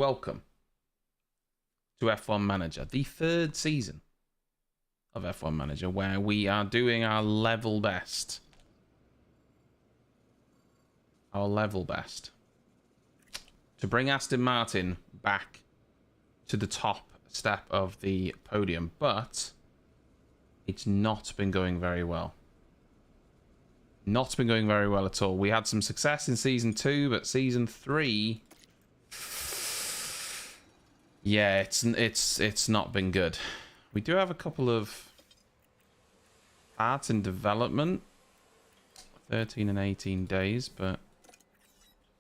welcome to F1 Manager, the third season of F1 Manager, where we are doing our level best. Our level best. To bring Aston Martin back to the top step of the podium, but it's not been going very well. Not been going very well at all. We had some success in Season 2, but Season 3... yeah, it's not been good. We do have a couple of parts in development. 13 and 18 days, but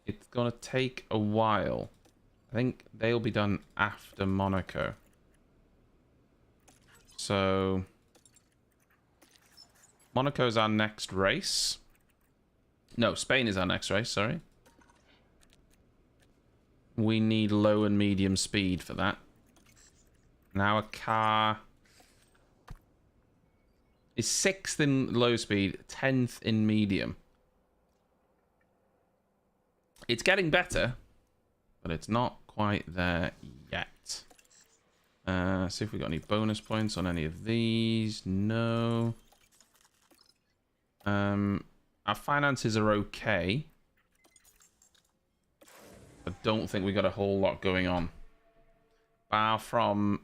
it's going to take a while. I think they'll be done after Monaco. So Monaco's our next race. No, Spain is our next race, sorry. We need low and medium speed for that. Now a car is 6th in low speed, 10th in medium. It's getting better, but it's not quite there yet. See if we got any bonus points on any of these. No. Our finances are okay. I don't think we got a whole lot going on. Bar from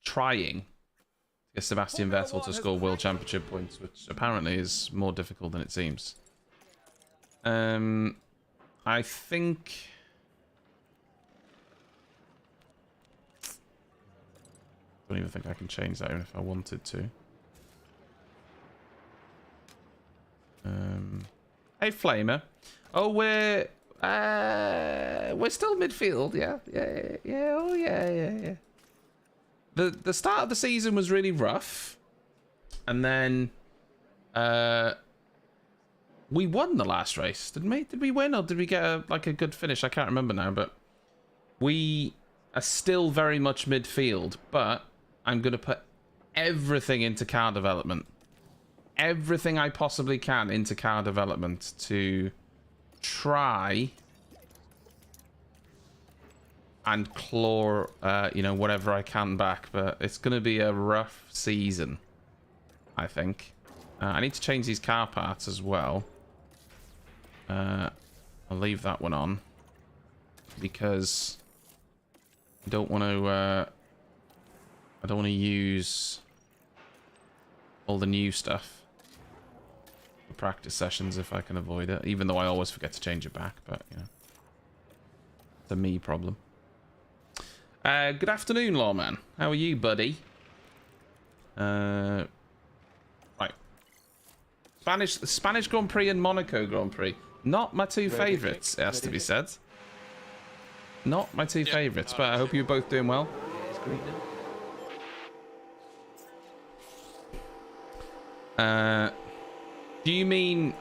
trying to get Sebastian Vettel to score World Championship points, which apparently is more difficult than it seems. I think... I don't even think I can change that even if I wanted to. Hey, Flamer. Oh, we're still midfield, yeah. Oh, yeah. The start of the season was really rough, and then we won the last race, didn't we? Did we win, or did we get a good finish? I can't remember now, but we are still very much midfield. But I'm gonna put everything into car development. Everything I possibly can into car development to try and claw, whatever I can back. But it's going to be a rough season, I think. I need to change these car parts as well. I'll leave that one on because I don't want to use all the new stuff for practice sessions if I can avoid it, even though I always forget to change it back. But it's a me problem. Good afternoon, Lawman. How are you, buddy? Right. Spanish Grand Prix and Monaco Grand Prix. Not my two favourites, it has to be said. Not my two favourites, but I hope you're both doing well. Do you mean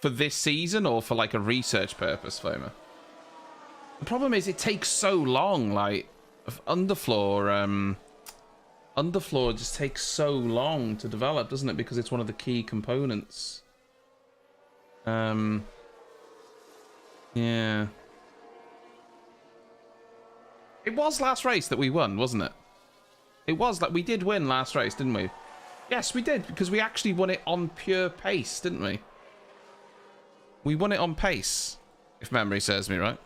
for this season or for like a research purpose, Flamer? The problem is it takes so long, like underfloor just takes so long to develop, doesn't it? Because it's one of the key components. Yeah. It was last race that we won, wasn't it? It was like we did win last race, didn't we? Yes, we did, because we actually won it on pure pace, didn't we? We won it on pace, if memory serves me right.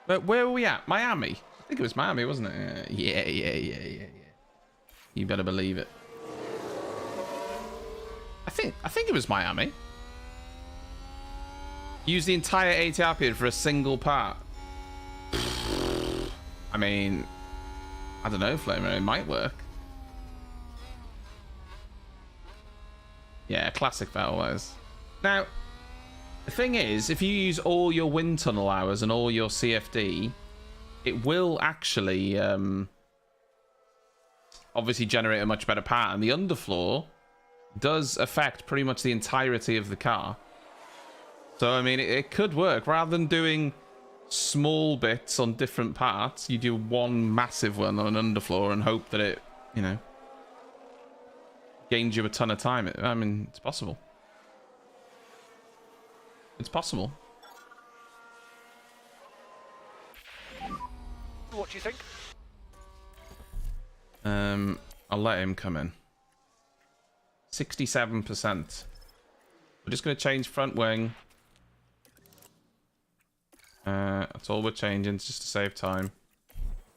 But where were we at? Miami? I think it was Miami, wasn't it? Yeah. You better believe it. I think it was Miami. Use the entire ATR period for a single part. I mean, I don't know, Flamer. It might work. Yeah, classic battle-wise. Now, the thing is, if you use all your wind tunnel hours and all your CFD, it will actually obviously generate a much better part. And the underfloor does affect pretty much the entirety of the car. So, I mean, it could work. Rather than doing small bits on different parts, you do one massive one on an underfloor and hope that it, gains you a ton of time. I mean, it's possible. It's possible. What do you think? I'll let him come in. 67%. We're just going to change front wing. That's all we're changing, just to save time.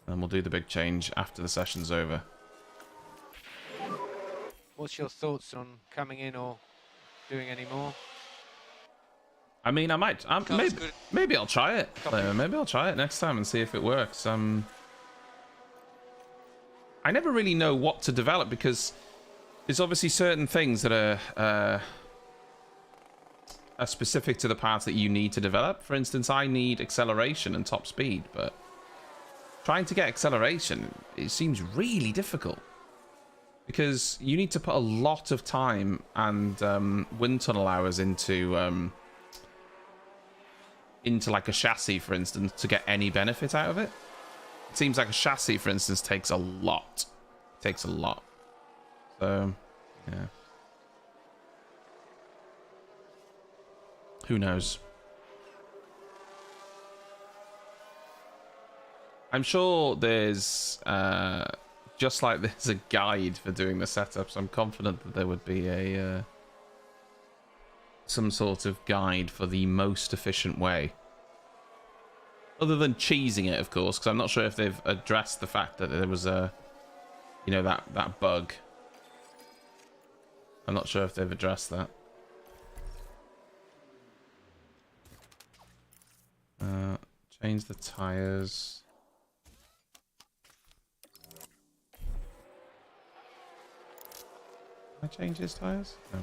And we'll do the big change after the session's over. What's your thoughts on coming in or doing any more? I mean, I might. Maybe I'll try it. Maybe I'll try it next time and see if it works. I never really know what to develop because there's obviously certain things that are specific to the parts that you need to develop. For instance, I need acceleration and top speed, but trying to get acceleration, it seems really difficult because you need to put a lot of time and wind tunnel hours into like a chassis, for instance, to get any benefit out of it. It seems like a chassis, for instance, takes a lot. It takes a lot. So, yeah. Who knows? I'm sure there's, just like there's a guide for doing the setups, I'm confident that there would be a some sort of guide for the most efficient way. Other than cheesing it, of course, because I'm not sure if they've addressed the fact that there was a, you know, that bug. I'm not sure if they've addressed that. Change the tires. Can I change his tires? No.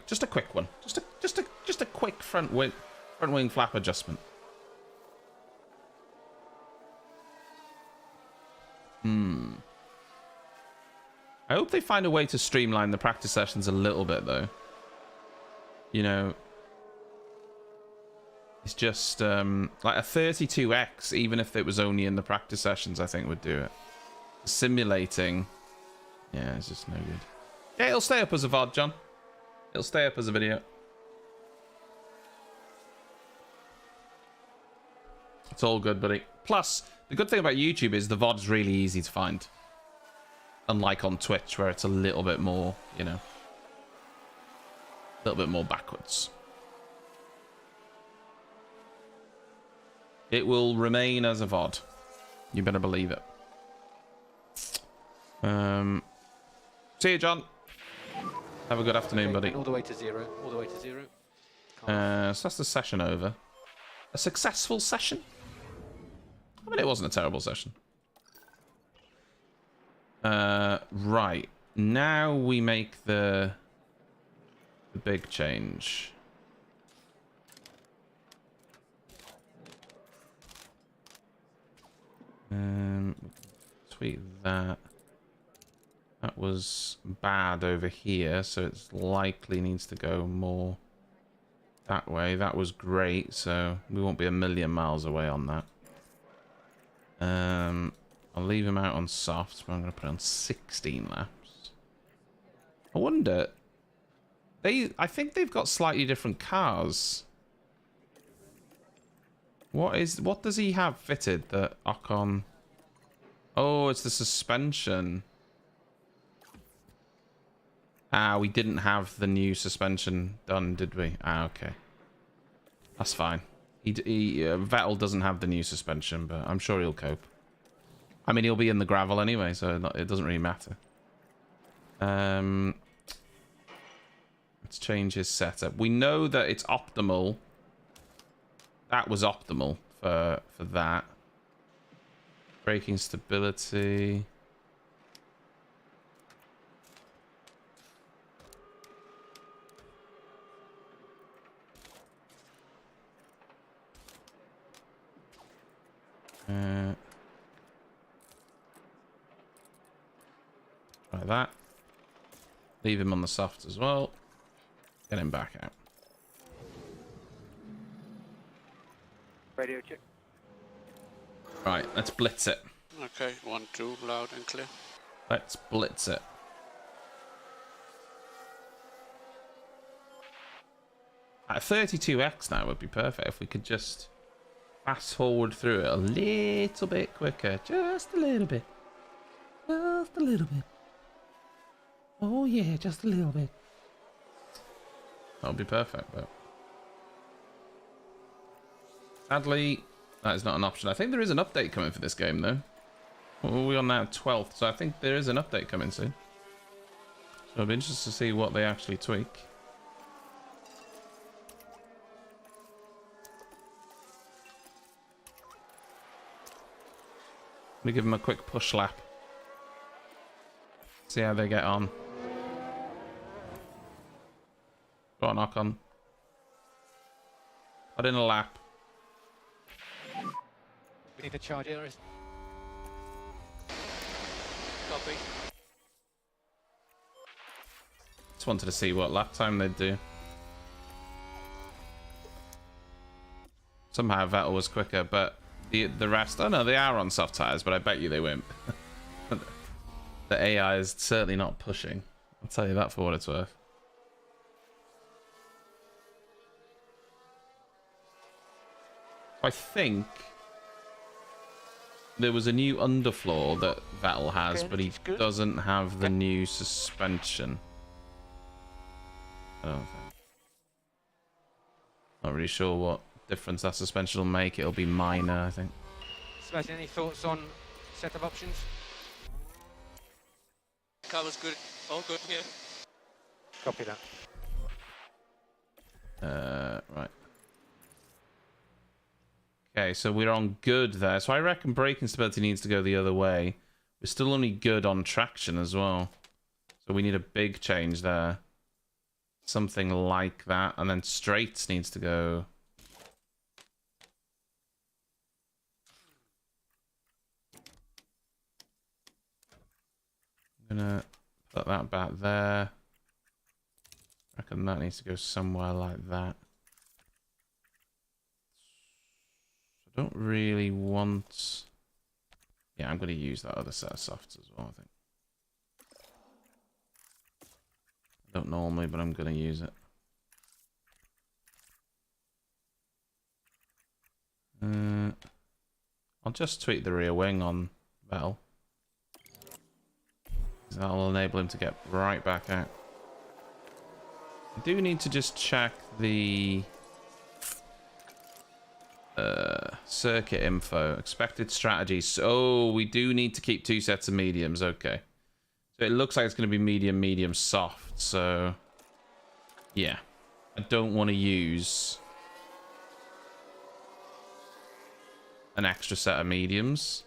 Just a quick one. Just a quick front wing flap adjustment. I hope they find a way to streamline the practice sessions a little bit, though. You know, it's just like a 32x, even if it was only in the practice sessions, I think would do it. Simulating, yeah, it's just no good. Yeah, it'll stay up as a VOD, John. It'll stay up as a video. It's all good, buddy. Plus, the good thing about YouTube is the VOD's really easy to find. Unlike on Twitch, where it's a little bit more, you know, a little bit more backwards. It will remain as a VOD. You better believe it. See you, John. Have a good afternoon, buddy. All the way to zero. All the way to zero. So that's the session over. A successful session? I mean, it wasn't a terrible session. Right. Now we make the big change. Tweak that. That was bad over here, so it's likely needs to go more that way. That was great, so we won't be a million miles away on that. I'll leave him out on softs, but I'm going to put it on 16 laps. I wonder... I think they've got slightly different cars. What does he have fitted that Ocon... Oh, it's the suspension. Ah, we didn't have the new suspension done, did we? Ah, okay. That's fine. Vettel doesn't have the new suspension, but I'm sure he'll cope. I mean, he'll be in the gravel anyway, so it doesn't really matter. Let's change his setup. We know that it's optimal. That was optimal for that. Braking stability. Like that. Leave him on the soft as well. Get him back out. Radio check. Right, let's blitz it. Okay, 1, 2, loud and clear. Let's blitz it. At 32x now would be perfect if we could just fast forward through it a little bit quicker. Just a little bit. Just a little bit. Oh yeah, just a little bit. That would be perfect, but sadly, that is not an option. I think there is an update coming for this game, though. Well, we're on now 12th, so I think there is an update coming soon. So I'll be interested to see what they actually tweak. Let me give them a quick push lap. See how they get on. Go on, Ocon. Put in a lap. We need to charge it. Copy. Just wanted to see what lap time they'd do. Somehow Vettel was quicker, but the rest... Oh no, they are on soft tyres, but I bet you they won't. The AI is certainly not pushing. I'll tell you that for what it's worth. I think there was a new underfloor that Vettel has, but he doesn't have the new suspension. I don't think. Not really sure what difference that suspension will make. It'll be minor, I think. Sebastian, any thoughts on set of options? Car was good. All good here. Copy that. Right. Okay, so we're on good there. So I reckon braking stability needs to go the other way. We're still only good on traction as well. So we need a big change there. Something like that. And then straights needs to go... I'm gonna put that back there. I reckon that needs to go somewhere like that. I don't really want... Yeah, I'm going to use that other set of softs as well, I think. I don't normally, but I'm going to use it. I'll just tweak the rear wing on Vettel. That'll enable him to get right back out. I do need to just check the circuit info. Expected strategies. So we do need to keep 2 sets of mediums. Okay. So it looks like it's going to be medium, medium, soft. So yeah. I don't want to use an extra set of mediums.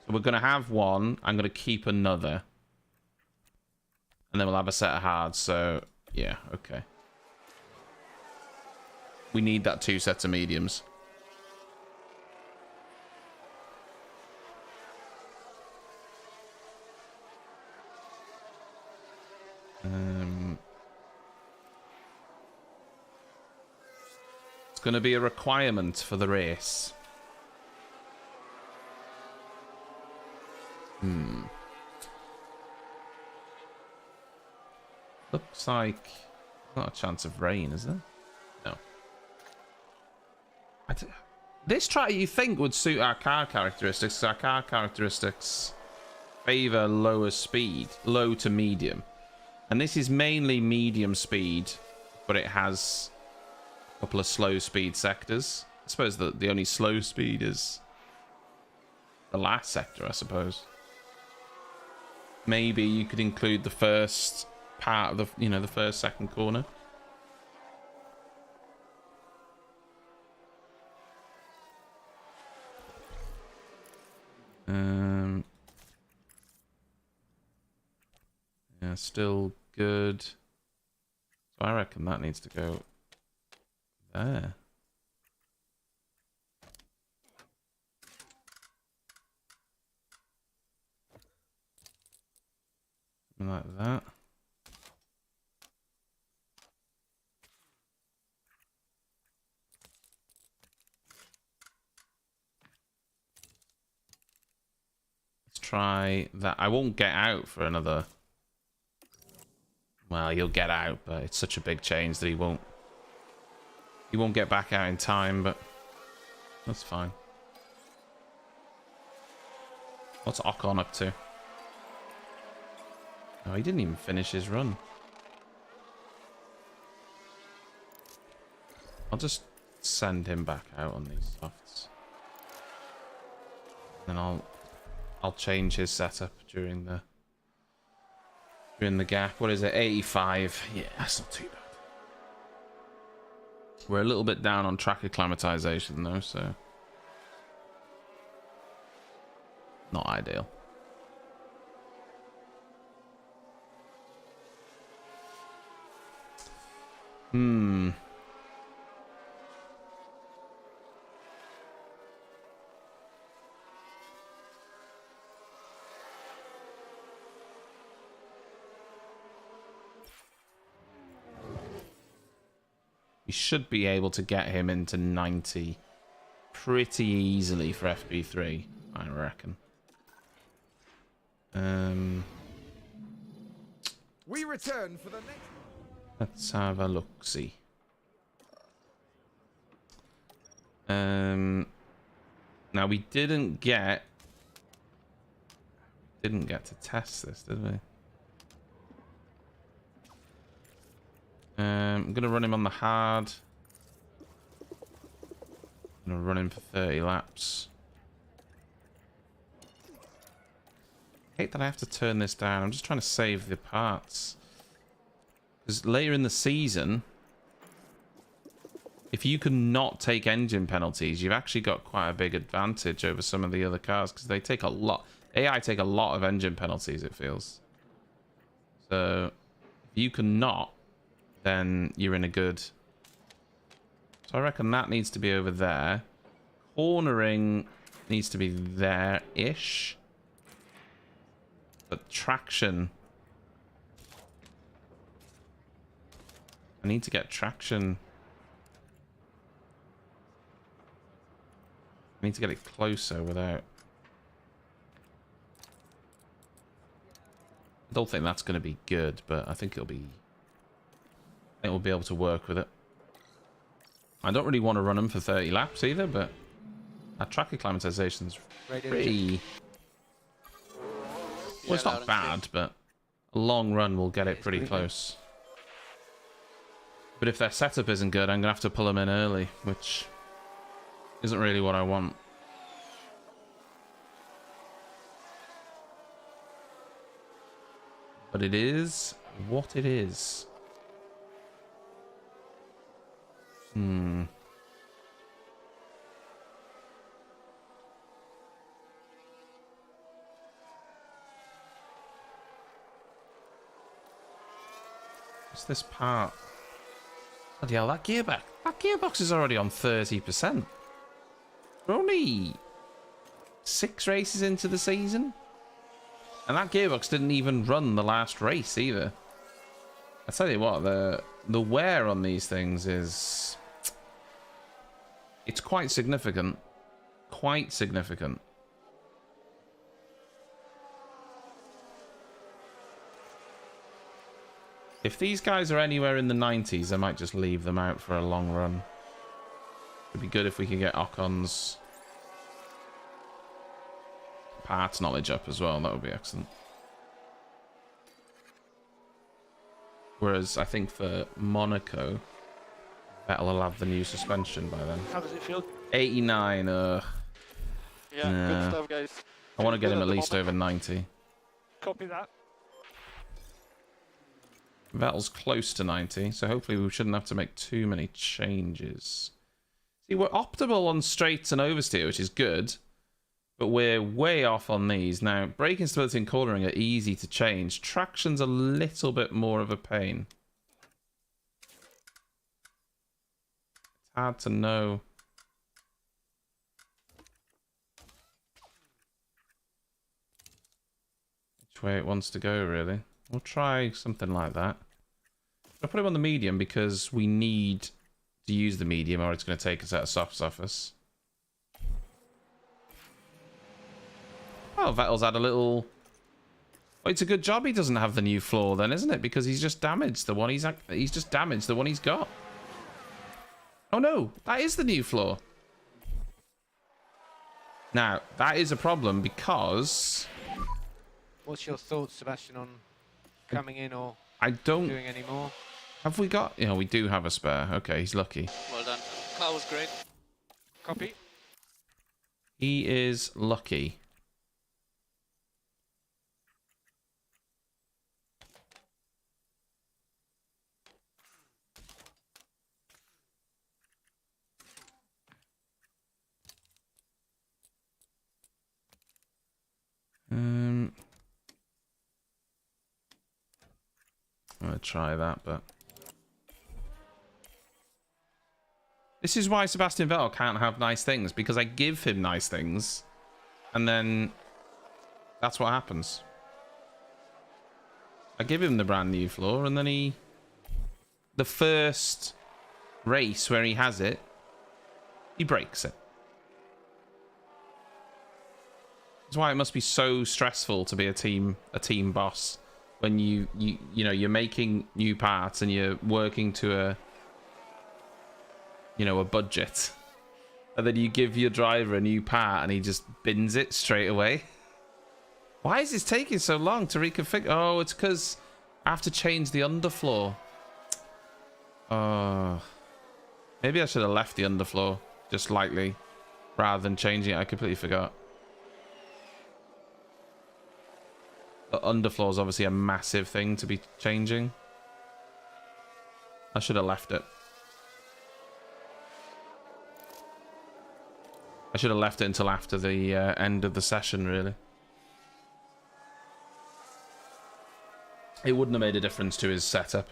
So we're going to have one. I'm going to keep another. And then we'll have a set of hards. So, yeah, okay. We need that 2 sets of mediums. It's going to be a requirement for the race. Looks like not a chance of rain, is there? No. This track you think would suit our car characteristics. Our car characteristics favor lower speed, low to medium, and this is mainly medium speed, but it has a couple of slow speed sectors. I suppose the only slow speed is the last sector, I suppose. Maybe you could include the first part of the, the first, second corner. Yeah, still good. So I reckon that needs to go there. Something like that. Let's try that. I won't get out for another Well, he'll get out, but it's such a big change that he won't get back out in time, but that's fine. What's Ocon up to? Oh, he didn't even finish his run. I'll just send him back out on these softs. Then I'll change his setup during the gap. What is it? 85. Yeah, that's not too bad. We're a little bit down on track acclimatization though, so not ideal. We should be able to get him into 90 pretty easily for FP3, I reckon. We return for the next. Let's have a look-see. Now we didn't get to test this, did we? I'm gonna run him on the hard. I'm gonna run him for 30 laps. I hate that I have to turn this down. I'm just trying to save the parts. Because later in the season, if you can not take engine penalties, you've actually got quite a big advantage over some of the other cars because they take a lot. AI take a lot of engine penalties, it feels. So if you can not, then you're in a good... So I reckon that needs to be over there. Cornering needs to be there-ish. But traction... I need to get traction. I need to get it closer without... I don't think that's going to be good, but I think it'll be... I think we'll be able to work with it. I don't really want to run them for 30 laps either, but our track acclimatization's pretty... Well, it's not bad, but a long run will get it pretty close. But if their setup isn't good, I'm going to have to pull them in early, which isn't really what I want. But it is what it is. What's this part? Bloody hell, that gearbox is already on 30%. We're only 6 races into the season. And that gearbox didn't even run the last race either. I tell you what, the wear on these things is... It's quite significant. Quite significant. If these guys are anywhere in the 90s, I might just leave them out for a long run. It'd be good if we could get Ocon's parts knowledge up as well. That would be excellent. Whereas I think for Monaco, Vettel will have the new suspension by then. How does it feel? 89. Yeah, Nah. good stuff, guys. I want to get Good him at at the least moment. over 90. Copy that. Vettel's close to 90, so hopefully we shouldn't have to make too many changes. See, we're optimal on straights and oversteer, which is good, but we're way off on these. Now, braking stability and cornering are easy to change. Traction's a little bit more of a pain. It's hard to know. Which way it wants to go, really. We'll try something like that. I'll put him on the medium because we need to use the medium or it's going to take us out of soft surface. Oh, Vettel's had a little Well, it's a good job he doesn't have the new floor then, isn't it? Because he's just damaged the one he's just damaged the one he's got. Oh no, that is the new floor. Now, that is a problem because... What's your thoughts, Sebastian, on coming in or I don't... doing any more? Have we got... Yeah, we do have a spare. Okay, he's lucky. Well done. Car was great. Copy. He is lucky. I'm gonna try that, but this is why Sebastian Vettel can't have nice things, because I give him nice things and then that's what happens. I give him the brand new floor and then the first race where he has it, he breaks it. That's why it must be so stressful to be a team boss when you know you're making new parts and you're working to a budget, and then you give your driver a new part and he just bins it straight away. Why is this taking so long to reconfigure? Oh, it's because I have to change the underfloor. Oh, maybe I should have left the underfloor just lightly rather than changing it. I completely forgot. The underfloor is obviously a massive thing to be changing. I should have left it. I should have left it until after the end of the session, really. It wouldn't have made a difference to his setup.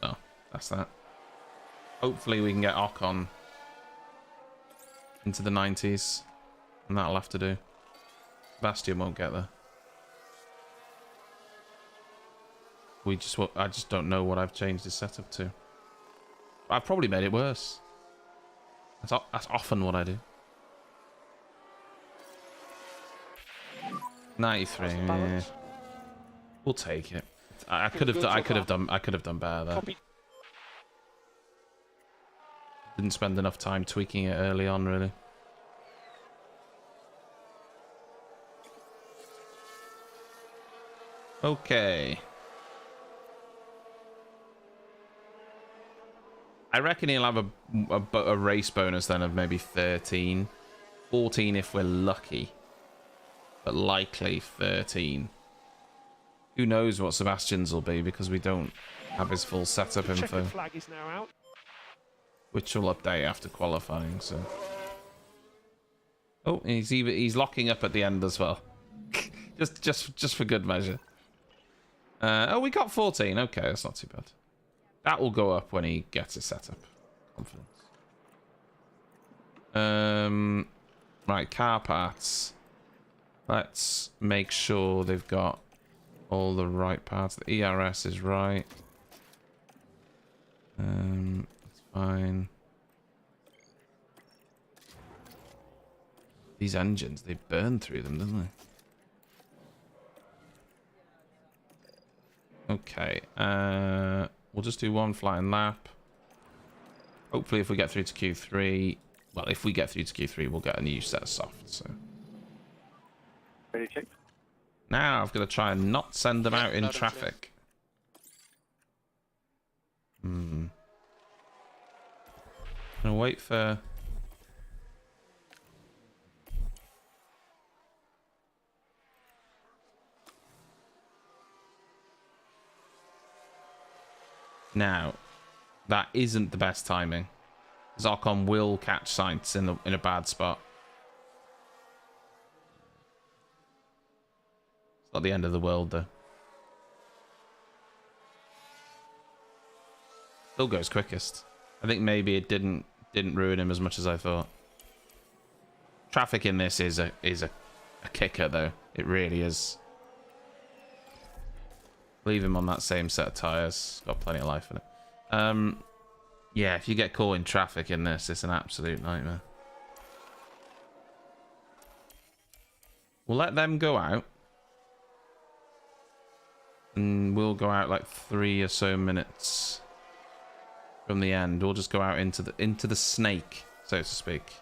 Oh, that's that. Hopefully we can get Ocon into the 90s. And that'll have to do. Sebastian won't get there. I just don't know what I've changed his setup to. I've probably made it worse. That's often what I do. 93. Yeah. We'll take it. I could have done better there. Didn't spend enough time tweaking it early on, really. Okay. I reckon he'll have a race bonus then of maybe 13. 14 if we're lucky. But likely 13. Who knows what Sebastian's will be, because we don't have his full setup info. Flag is now out. Which will update after qualifying, so... Oh, he's locking up at the end as well. just for good measure. Oh, we got 14. Okay, that's not too bad. That will go up when he gets it set up. Confidence. Right, car parts. Let's make sure they've got all the right parts. The ERS is right. That's fine. These engines, they burn through them, don't they? Okay, we'll just do one flying lap. Hopefully if we get through to Q3, well, if we get through to Q3, we'll get a new set of softs, so. Ready, check. Now I've got to try and not send them out in traffic. Gonna wait for... Now, that isn't the best timing. Ocon will catch Sainz in a bad spot. It's not the end of the world, though. Still goes quickest. I think maybe it didn't ruin him as much as I thought. Traffic in this is a kicker, though. It really is. Leave him on that same set of tyres. Got plenty of life in it. Yeah, if you get caught in traffic in this, it's an absolute nightmare. We'll let them go out. And we'll go out like 3 or so minutes from the end. We'll just go out into the snake, so to speak.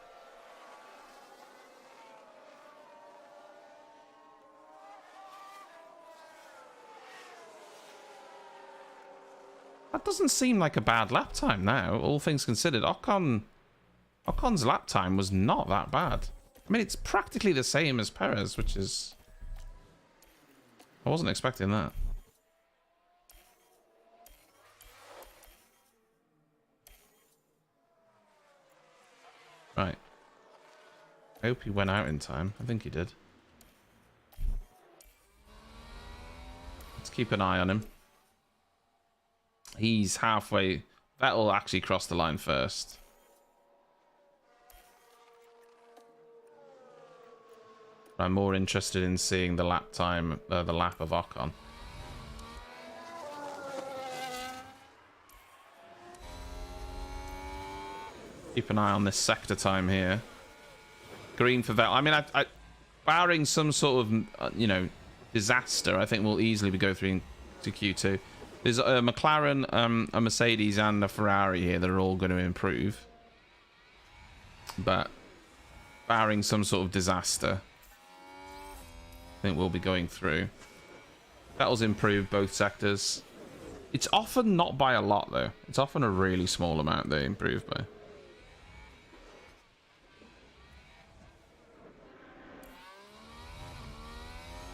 That doesn't seem like a bad lap time now, all things considered. Ocon's lap time was not that bad. I mean, it's practically the same as Perez, which is... I wasn't expecting that. Right. I hope he went out in time. I think he did. Let's keep an eye on him. He's halfway. Vettel actually crossed the line first. I'm more interested in seeing the lap time, the lap of Ocon. Keep an eye on this sector time here. Green for Vettel. I mean, I barring some sort of, disaster, I think we'll easily be going through to Q2. There's a McLaren, a Mercedes, and a Ferrari here that are all going to improve. But barring some sort of disaster, I think we'll be going through. Vettel's improved both sectors. It's often not by a lot, though. It's often a really small amount they improve by.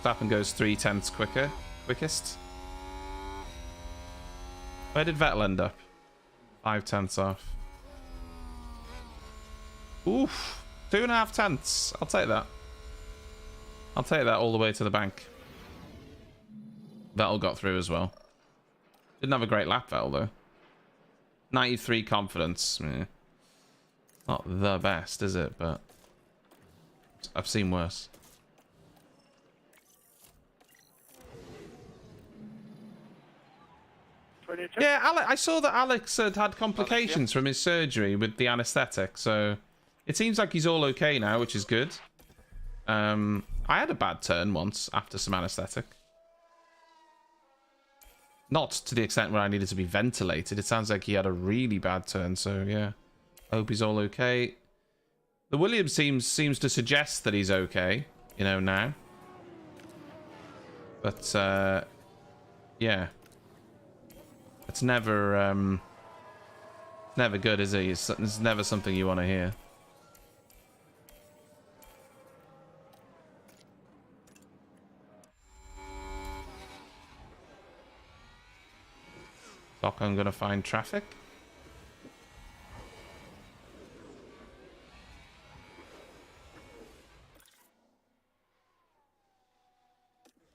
Verstappen goes 3/10 quickest. Where did Vettel end up? 5/10 off. Oof. 2.5 tenths. I'll take that. I'll take that all the way to the bank. Vettel got through as well. Didn't have a great lap, Vettel, though. 93 confidence. Yeah. Not the best, is it? But I've seen worse. Yeah, I saw that Alex had complications from his surgery with the anesthetic, so it seems like he's all okay now, which is good. I had a bad turn once after some anesthetic. Not to the extent where I needed to be ventilated. It sounds like he had a really bad turn, so yeah. I hope he's all okay. The Williams seems to suggest that he's okay, now. But, yeah. It's never good, is it? It's never something you want to hear. Doc, I'm gonna find traffic.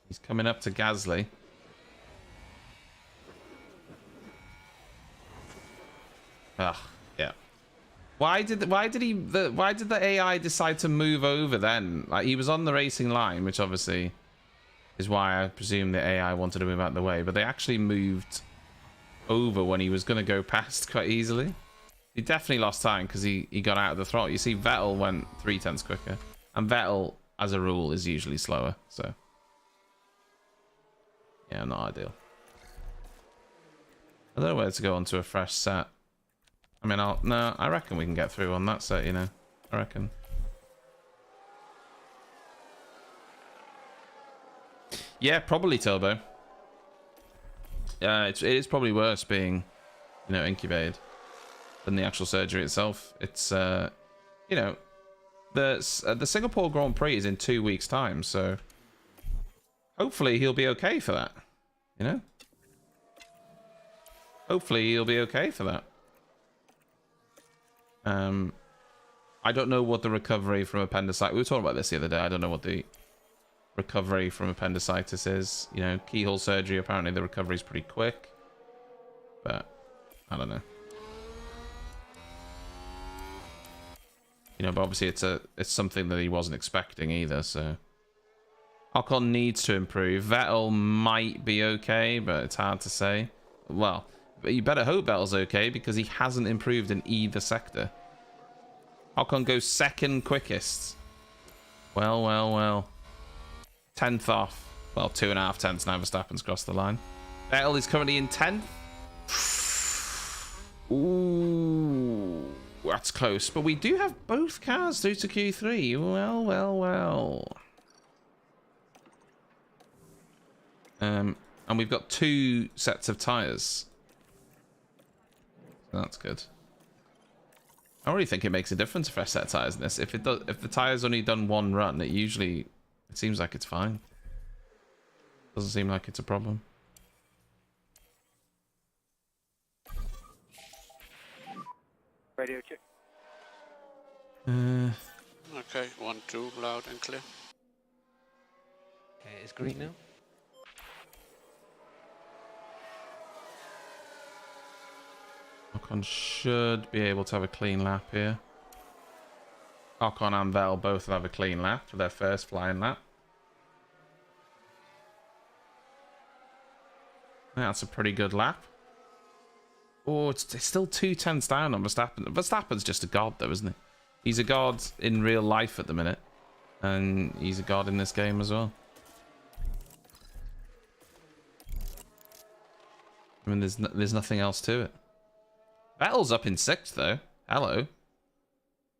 He's coming up to Gasly. Ugh, yeah. Why did the AI decide to move over then? Like, he was on the racing line, which obviously is why I presume the AI wanted to move out of the way, but they actually moved over when he was going to go past quite easily. He definitely lost time because he got out of the throttle. You see, Vettel went 3/10 quicker, and Vettel, as a rule, is usually slower. So, yeah, not ideal. I don't know where to go onto a fresh set. I mean, I reckon we can get through on that set. I reckon. Yeah, probably Turbo. It is probably worse being, incubated than the actual surgery itself. It's, the Singapore Grand Prix is in 2 weeks' time, so hopefully he'll be okay for that. Hopefully he'll be okay for that. I don't know what the recovery from appendicitis. We were talking about this the other day. I don't know what the recovery from appendicitis is. Keyhole surgery, apparently the recovery is pretty quick, but I don't know. But obviously it's something that he wasn't expecting either, so Ocon needs to improve. Vettel might be okay, but it's hard to say. Well, but you better hope Vettel's okay because he hasn't improved in either sector. Ocon goes second quickest. Well. 10th off. Well, 2.5 tenths now Verstappen's crossed the line. Vettel is currently in 10th. Ooh, that's close. But we do have both cars through to Q3. Well, well, well. And we've got 2 sets of tyres. That's good. I already think it makes a difference if I set tyres in this. If the tyre's only done 1 run, it seems like it's fine. Doesn't seem like it's a problem. Radio check. Okay, 1, 2, loud and clear. Okay, it's green now. Ocon should be able to have a clean lap here. Ocon and Vettel both have a clean lap for their first flying lap. That's a pretty good lap. Oh, it's still 2 tenths down on Verstappen. Verstappen's just a god, though, isn't he? He's a god in real life at the minute. And he's a god in this game as well. I mean, there's nothing else to it. Vettel's up in 6th, though. Hello.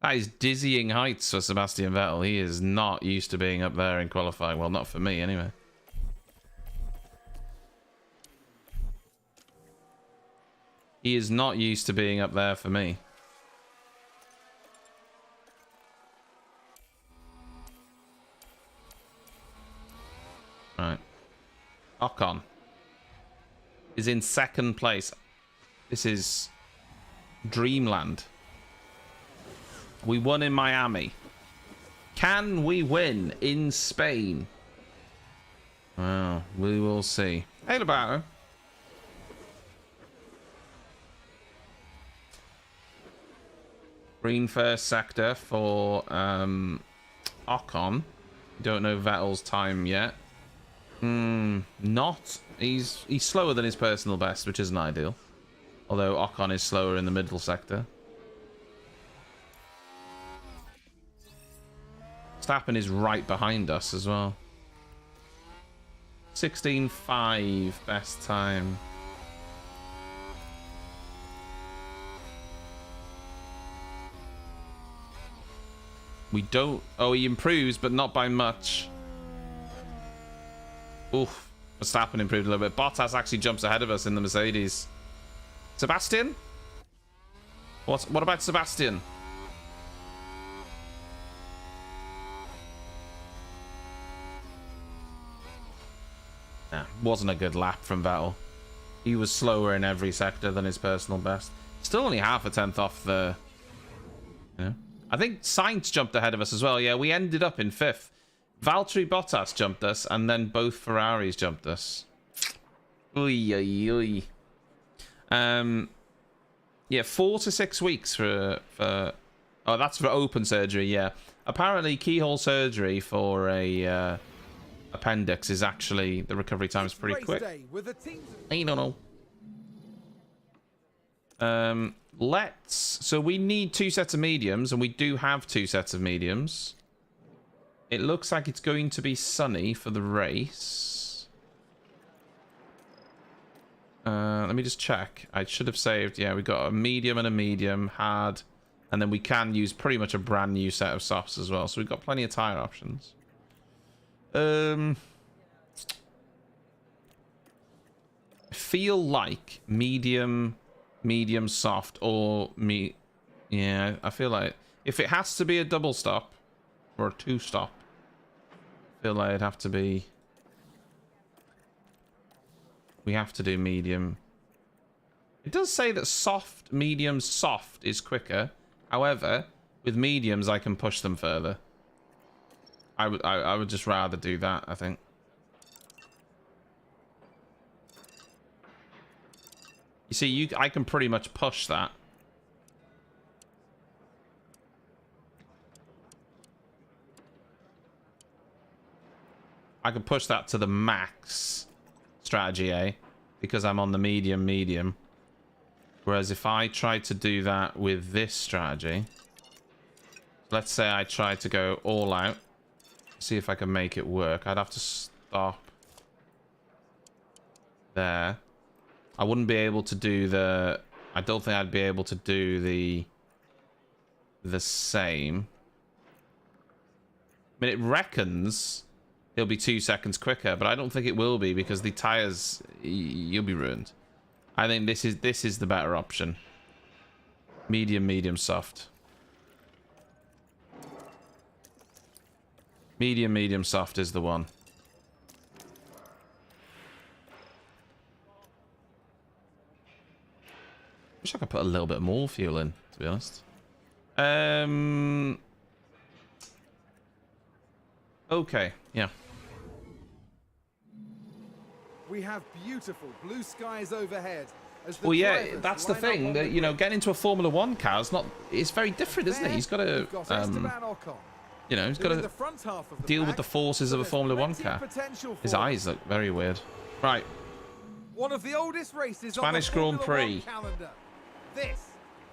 That is dizzying heights for Sebastian Vettel. He is not used to being up there in qualifying. Well, not for me, anyway. He is not used to being up there for me. Right. Ocon is in 2nd place. This is dreamland. We won in Miami. Can we win in Spain? Well, we will see. Hey, Lobato. Green first sector for Ocon. Don't know Vettel's time yet. Not. He's slower than his personal best, which isn't ideal. Although Ocon is slower in the middle sector. Verstappen is right behind us as well. 16.5 best time. We don't... Oh, he improves, but not by much. Oof. Verstappen improved a little bit. Bottas actually jumps ahead of us in the Mercedes. Sebastian? What about Sebastian? Nah, wasn't a good lap from Vettel. He was slower in every sector than his personal best. Still only half a tenth off the... You know? I think Sainz jumped ahead of us as well. Yeah, we ended up in 5th. Valtteri Bottas jumped us, and then both Ferraris jumped us. Oy, oy, oy. Yeah, 4 to 6 weeks for oh, that's for open surgery. Yeah, apparently keyhole surgery for a appendix is actually, the recovery time is pretty quick. I don't know. So we need 2 sets of mediums, and we do have 2 sets of mediums. It looks like it's going to be sunny for the race. Let me just check. I should have saved. Yeah, we got a medium and a medium, hard, and then we can use pretty much a brand new set of softs as well. So we've got plenty of tire options. I feel like medium, soft, or yeah, I feel like if it has to be a double stop or a 2-stop, I feel like it'd have to be... We have to do medium. It does say that soft, medium, soft is quicker. However, with mediums, I can push them further. I would just rather do that, I think. You see, I can pretty much push that. I can push that to the max strategy A, because I'm on the medium. Whereas if I try to do that with this strategy, let's say I try to go all out, See if I can make it work. I'd have to stop there. I wouldn't be able to do the... I don't think I'd be able to do the same. I mean, it reckons it'll be 2 seconds quicker, but I don't think it will be because the tires, you'll be ruined. I think this is the better option. Medium, medium, soft. Medium, medium, soft is the one. Wish I could put a little bit more fuel in, to be honest. Okay, yeah. We have beautiful blue skies overhead. As the Well, yeah, drivers that's the line up thing. on That, the you know, grid. getting into a Formula One car is not. It's very different, isn't it? He's got to, We've got Esteban Ocon, you know, he's who got in to the front half of the deal with pack, the forces so of a there's Formula One plenty of car. potential His for them. eyes look very weird. Right. One of the oldest races Spanish on the Grand Formula Prix. One calendar. This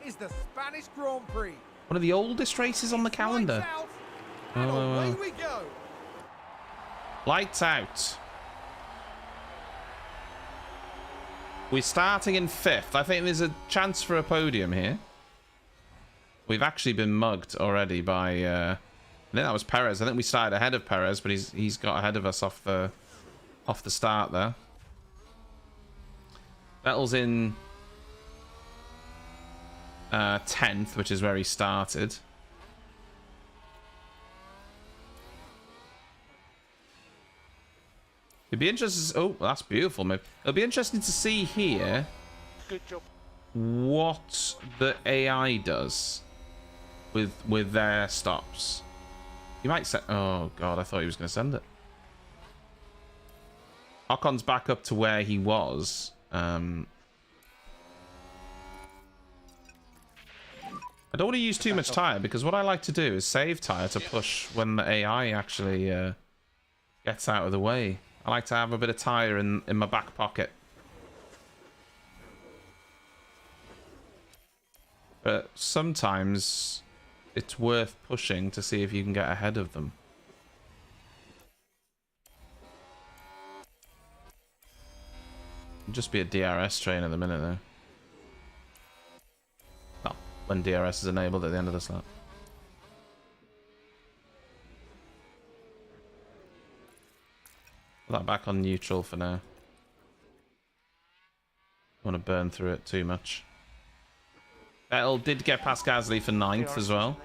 is the Spanish Grand Prix. One of the oldest races on the calendar. Lights out, and away we go. Lights out. We're starting in 5th. I think there's a chance for a podium here. We've actually been mugged already by... I think that was Perez. I think we started ahead of Perez, but he's got ahead of us off the start there. Vettel's in 10th, which is where he started. It'd be interesting. Oh, that's beautiful, mate. It'll be interesting to see here Good job. what the AI does with their stops. You might say, oh god, I thought he was going to send it. Ocon's back up to where he was. I don't want to use too much tire because what I like to do is save tire to push when the AI actually gets out of the way. I like to have a bit of tire in my back pocket. But sometimes it's worth pushing to see if you can get ahead of them. It'll just be a DRS train at the minute though. Well, when DRS is enabled at the end of this lap. Put that back on neutral for now. Don't want to burn through it too much. Vettel did get past Gasly for 9th as well.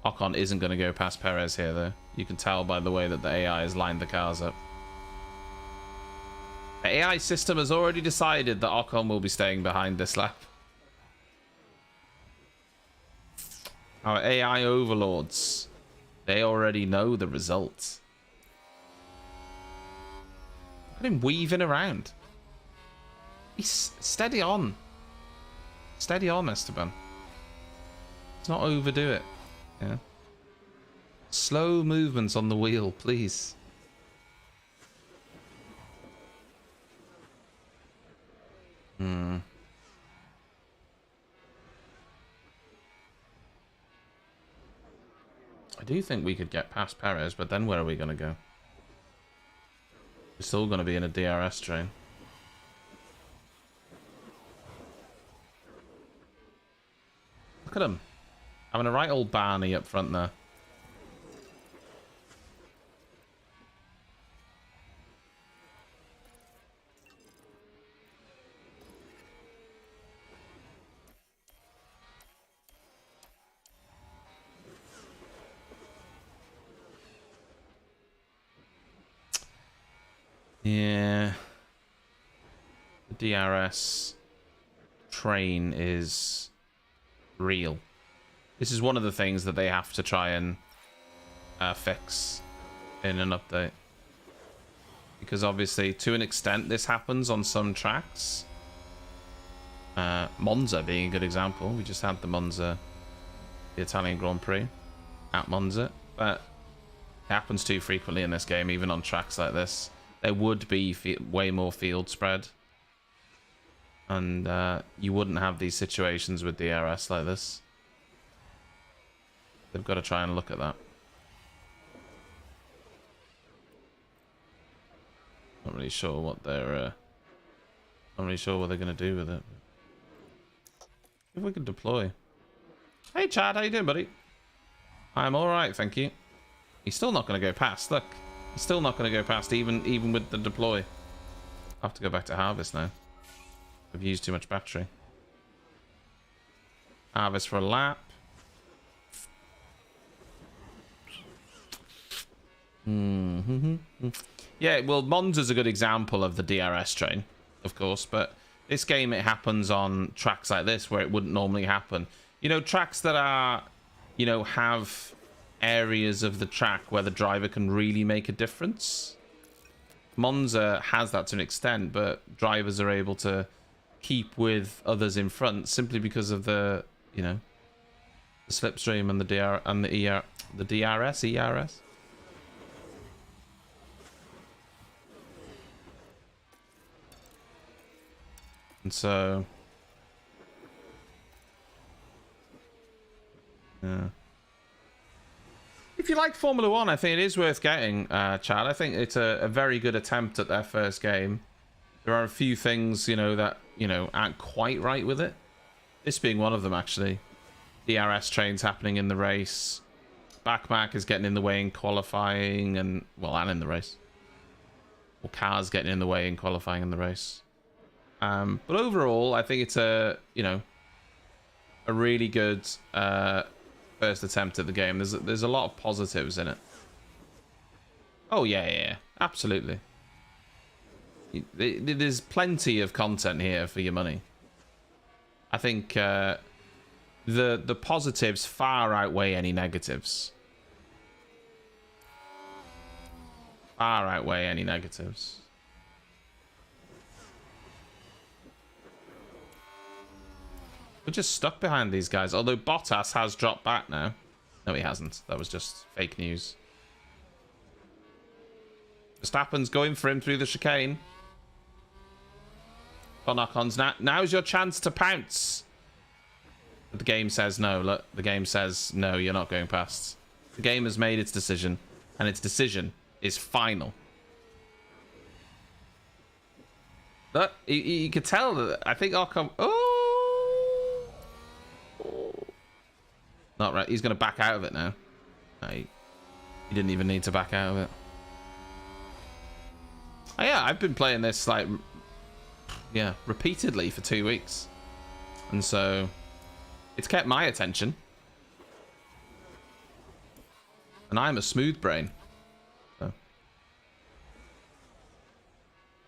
Ocon isn't going to go past Perez here though. You can tell by the way that the AI has lined the cars up. The AI system has already decided that Ocon will be staying behind this lap. Our AI overlords, they already know the results. Look at him weaving around. He's steady on. Steady on, Esteban. Let's not overdo it. Yeah. Slow movements on the wheel, please. I do think we could get past Perez, but then where are we going to go? We're still going to be in a DRS train. Look at him. Having a right old Barney up front there. Yeah. The DRS train is real. This is one of the things that they have to try and fix in an update. Because obviously, to an extent, this happens on some tracks. Monza being a good example. We just had the Monza, the Italian Grand Prix at Monza. But it happens too frequently in this game, even on tracks like this. There would be way more field spread. And you wouldn't have these situations with DRS like this. They've got to try and look at that. really sure what they're not really sure what they're gonna do with it. If we could deploy. Hey Chad, how you doing, buddy? I'm all right, thank you. He's still not gonna go past. Look, he's still not gonna go past even with the deploy. I have to go back to harvest now. I've used too much battery. Harvest for a lap. Yeah, well, Monza's a good example of the DRS train, of course, but this game, it happens on tracks like this where it wouldn't normally happen. You know, tracks that are, you know, have areas of the track where the driver can really make a difference. Monza has that to an extent, but drivers are able to keep with others in front simply because of the, you know, the slipstream and the DRS, ERS. And so, yeah. If you like Formula 1, I think it is worth getting, Chad. I think it's a very good attempt at their first game. There are a few things, you know, that, you know, aren't quite right with it. This being one of them, actually. DRS trains happening in the race. Backmark is getting in the way in qualifying and, well, and in the race. Or cars getting in the way in qualifying in the race. But overall, I think it's a, you know, a really good first attempt at the game. There's a lot of positives in it. Oh yeah, absolutely. There's plenty of content here for your money. I think the positives far outweigh any negatives. Far outweigh any negatives. We're just stuck behind these guys. Although Bottas has dropped back now. No, he hasn't. That was just fake news. Verstappen's going for him through the chicane. Knock-ons. Now's your chance to pounce. But the game says no. Look, the game says no, you're not going past. The game has made its decision. And its decision is final. Look, you could tell that. I think Ocon... Oh! Not right. He's going to back out of it now. No, he didn't even need to back out of it. Oh, yeah, I've been playing this, like, yeah, repeatedly for 2 weeks. And so, it's kept my attention. And I'm a smooth brain. So.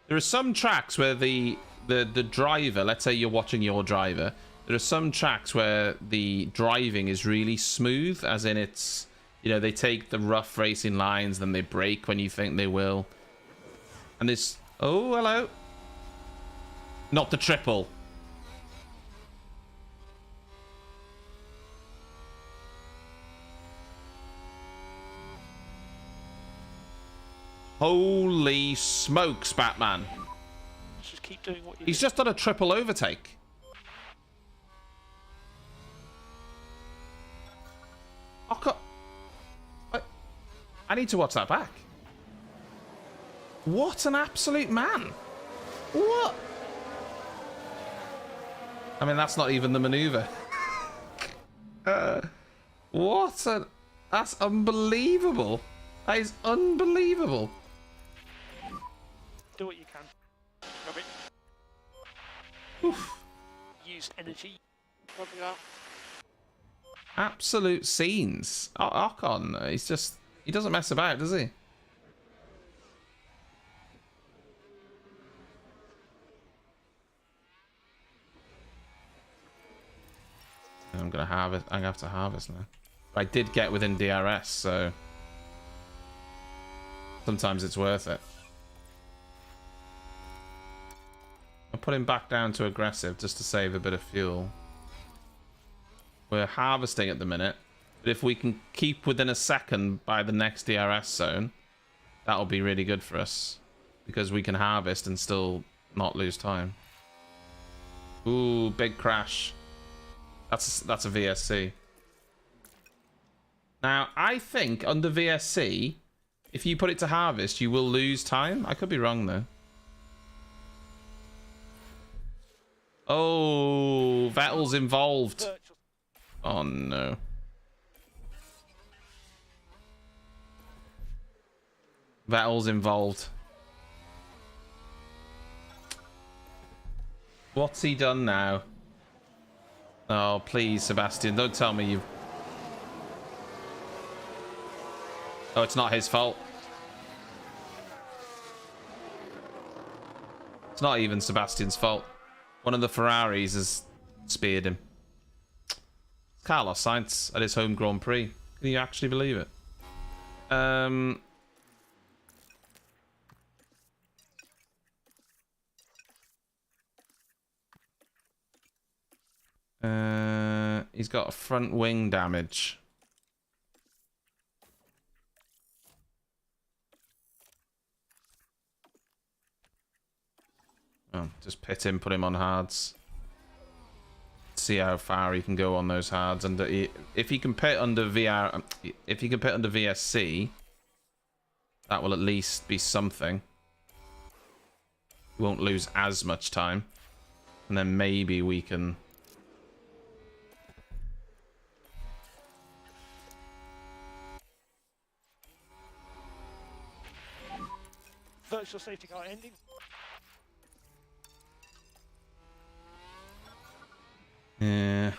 There are some tracks where the driver, let's say you're watching your driver, there are some tracks where the driving is really smooth, as in it's, you know, they take the rough racing lines, then they brake when you think they will. And this... Oh, hello. Not the triple. Holy smokes, Batman. Just keep doing what you He's just done a triple overtake. I need to watch that back. What an absolute man. What? I mean, that's not even the maneuver. What a... That's unbelievable. That is unbelievable. do what you can. Robin. Oof. Use energy. Copy up. Absolute scenes. Ocon, he's just... He doesn't mess about, does he? I'm gonna harvest. I'm gonna have to harvest now. I did get within DRS, so sometimes it's worth it. I'll put him back down to aggressive just to save a bit of fuel. We're harvesting at the minute, but if we can keep within a second by the next DRS zone, that'll be really good for us, because we can harvest and still not lose time. Ooh, big crash. That's a VSC. Now, I think under VSC, if you put it to harvest, you will lose time. I could be wrong, though. Oh, Vettel's involved. Virtual. Oh, no. Vettel's involved. What's he done now? Oh, please, Sebastian, don't tell me you've... Oh, it's not his fault. It's not even Sebastian's fault. One of the Ferraris has speared him. Carlos Sainz at his home Grand Prix. Can you actually believe it? He's got a front wing damage. Oh, just pit him, put him on hards. See how far he can go on those hards. And if he can pit under VR, if he can pit under VSC, that will at least be something. We won't lose as much time, and then maybe we can. Virtual safety car ending. Yeah.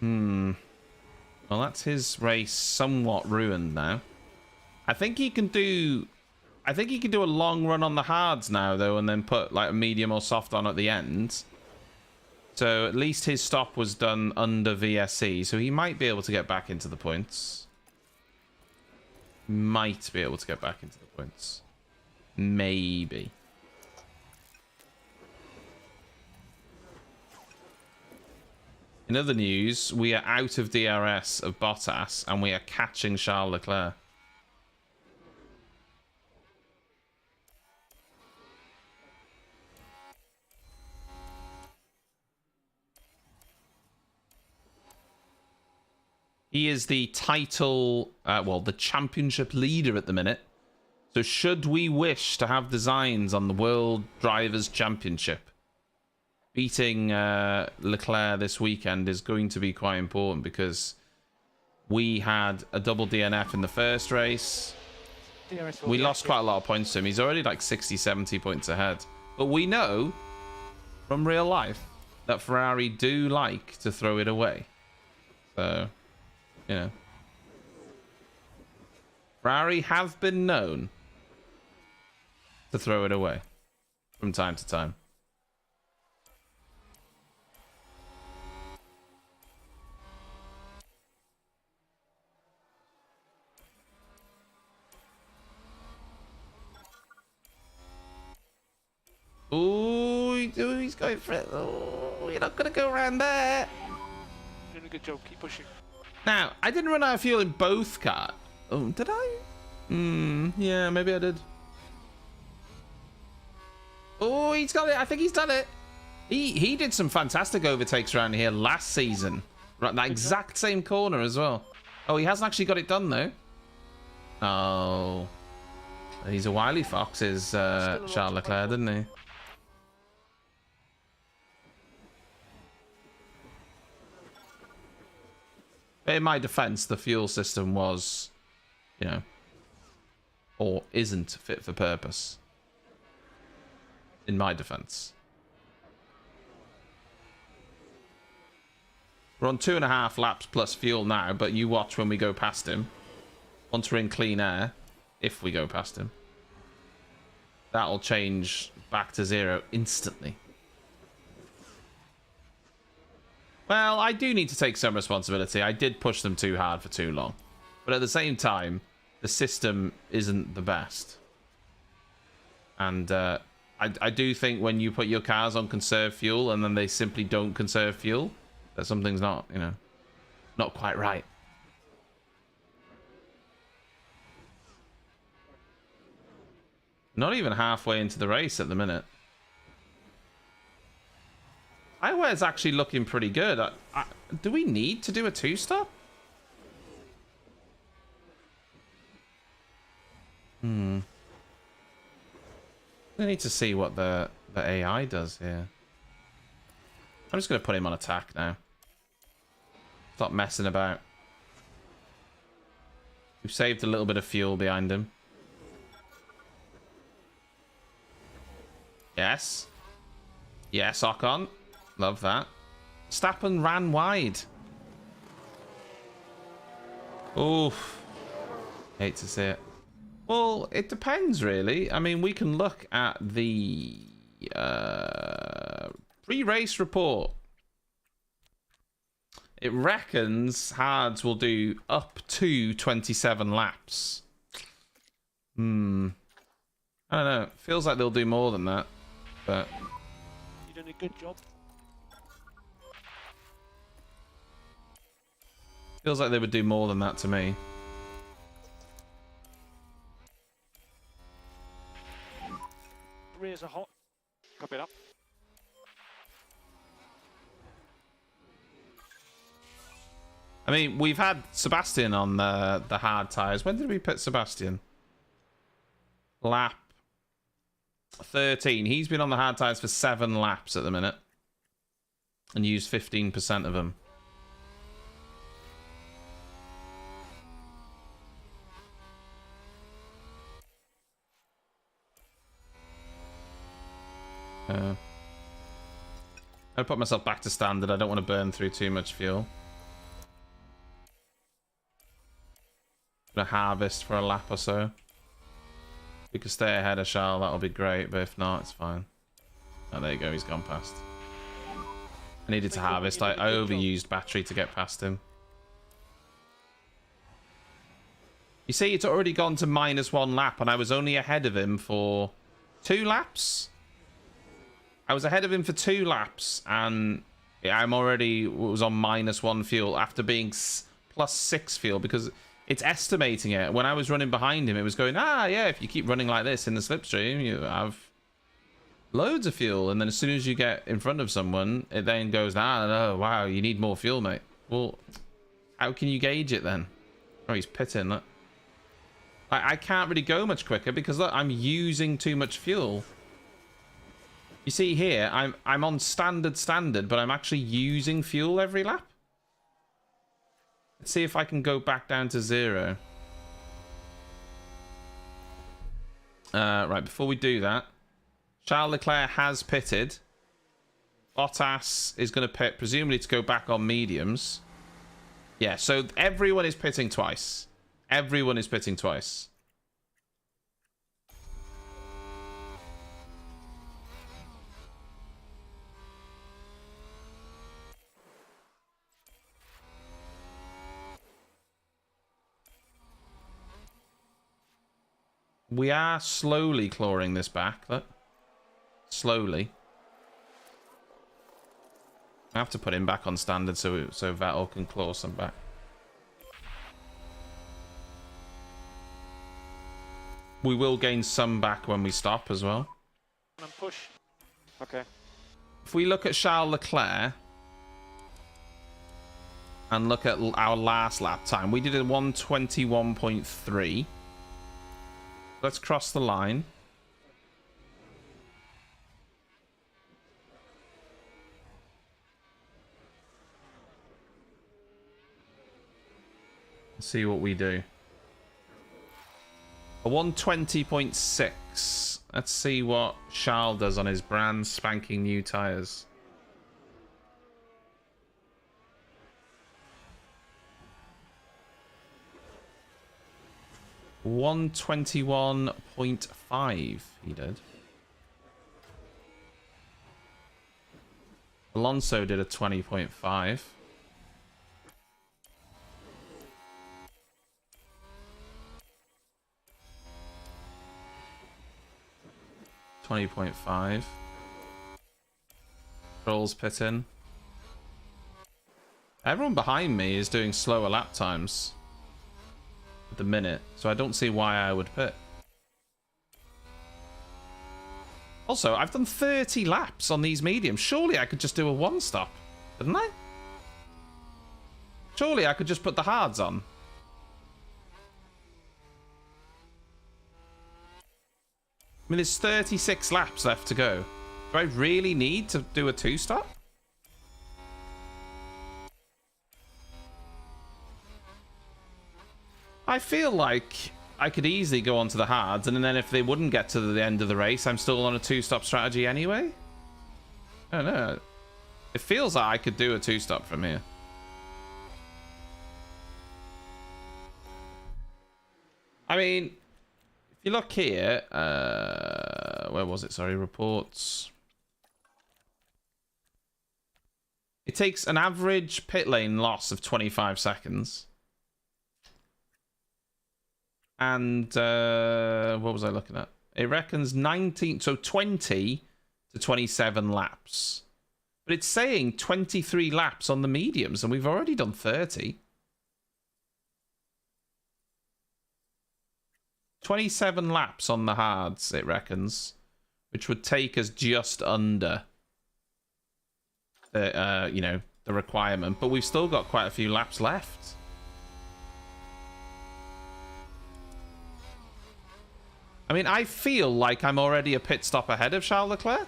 Well, that's his race somewhat ruined now. I think he can do a long run on the hards now, though, and then put like a medium or soft on at the end. So at least his stop was done under VSC, so he might be able to get back into the points. Might be able to get back into the points. Maybe. In other news, we are out of DRS of Bottas, and we are catching Charles Leclerc. He is the title, well, the championship leader at the minute. So should we wish to have designs on the World Drivers' Championship, beating Leclerc this weekend is going to be quite important, because we had a double DNF in the first race. We lost quite a lot of points to him. He's already like 60, 70 points ahead. But we know from real life that Ferrari do like to throw it away. So, you know. Ferrari have been known to throw it away from time to time. Ooh, he's going for it. Oh, you're not going to go around there. Doing a good job. Keep pushing. Now, I didn't run out of fuel in both cars. Oh, did I? Yeah, maybe I did. Oh, he's got it. I think he's done it. He did some fantastic overtakes around here last season. Right, that exact same corner as well. Oh, he hasn't actually got it done, though. Oh. He's a wily fox, is Charles Leclerc, didn't he? In my defense, the fuel system was, you know, or isn't fit for purpose. In my defense. We're on 2.5 laps plus fuel now, but you watch when we go past him. Once we're in clean air, if we go past him, that'll change back to 0 instantly. Well, I do need to take some responsibility. I did push them too hard for too long. But at the same time, the system isn't the best. And I do think when you put your cars on conserve fuel and then they simply don't conserve fuel, that something's not, you know, not quite right. Not even halfway into the race at the minute. Eyewear's actually looking pretty good. Do we need to do a 2-stop? I need to see what the AI does here. I'm just going to put him on attack now. Stop messing about. We've saved a little bit of fuel behind him. Yes. Yes, Ocon. Love that. Stappen ran wide. Oof. Hate to see it. Well, it depends, really. I mean, we can look at the pre-race report. It reckons Hadz will do up to 27 laps. I don't know. Feels like they'll do more than that, but You done a good job. feels like they would do more than that to me. Rears are hot. Copy it up. I mean, we've had Sebastian on the hard tyres. When did we put Sebastian? Lap 13. He's been on the hard tyres for 7 laps at the minute. And used 15% of them. I'll put myself back to standard. I don't want to burn through too much fuel. Gonna harvest for a lap or so. If we could stay ahead of Charles, that'll be great, but if not, it's fine. Oh, there you go, he's gone past. I needed to harvest. I overused battery to get past him. You see, it's already gone to -1 lap, and I was only ahead of him for 2 laps? I was ahead of him for 2 laps, and I'm already was on -1 fuel after being +6 fuel, because it's estimating it. When I was running behind him, it was going, yeah, if you keep running like this in the slipstream, you have loads of fuel. And then as soon as you get in front of someone, it then goes, no, wow, you need more fuel, mate. Well, how can you gauge it then? Oh, he's pitting. Look. I can't really go much quicker because, look, I'm using too much fuel. You see here, I'm on standard, but I'm actually using fuel every lap. Let's see if I can go back down to 0. Right, before we do that, Charles Leclerc has pitted. Bottas is going to pit, presumably to go back on mediums. Yeah, so everyone is pitting twice. Everyone is pitting twice. We are slowly clawing this back. Look. Slowly. I have to put him back on standard so Vettel can claw some back. We will gain some back when we stop as well. And push. Okay. If we look at Charles Leclerc and look at our last lap time, we did a 1:21.3. Let's cross the line. Let's see what we do. A 1:20.6. Let's see what Charles does on his brand spanking new tires. $121.5 he did. Alonso did a 20.5. $20.5. Trolls pit in. Everyone behind me is doing slower lap times at the minute, so I don't see why I would pit. Also, I've done 30 laps on these mediums. Surely I could just do a 1-stop, couldn't I? Surely I could just put the hards on. I mean, there's 36 laps left to go. Do I really need to do a 2-stop? I feel like I could easily go on to the Hadz, and then if they wouldn't get to the end of the race, I'm still on a 2-stop strategy anyway. I don't know. It feels like I could do a 2-stop from here. I mean, if you look here, where was it? Sorry, reports. It takes an average pit lane loss of 25 seconds. And what was I looking at? It reckons 19, so 20 to 27 laps. But it's saying 23 laps on the mediums, and we've already done 30. 27 laps on the Hadz, it reckons, which would take us just under the, you know, the requirement. But we've still got quite a few laps left. I mean, I feel like I'm already a pit stop ahead of Charles Leclerc.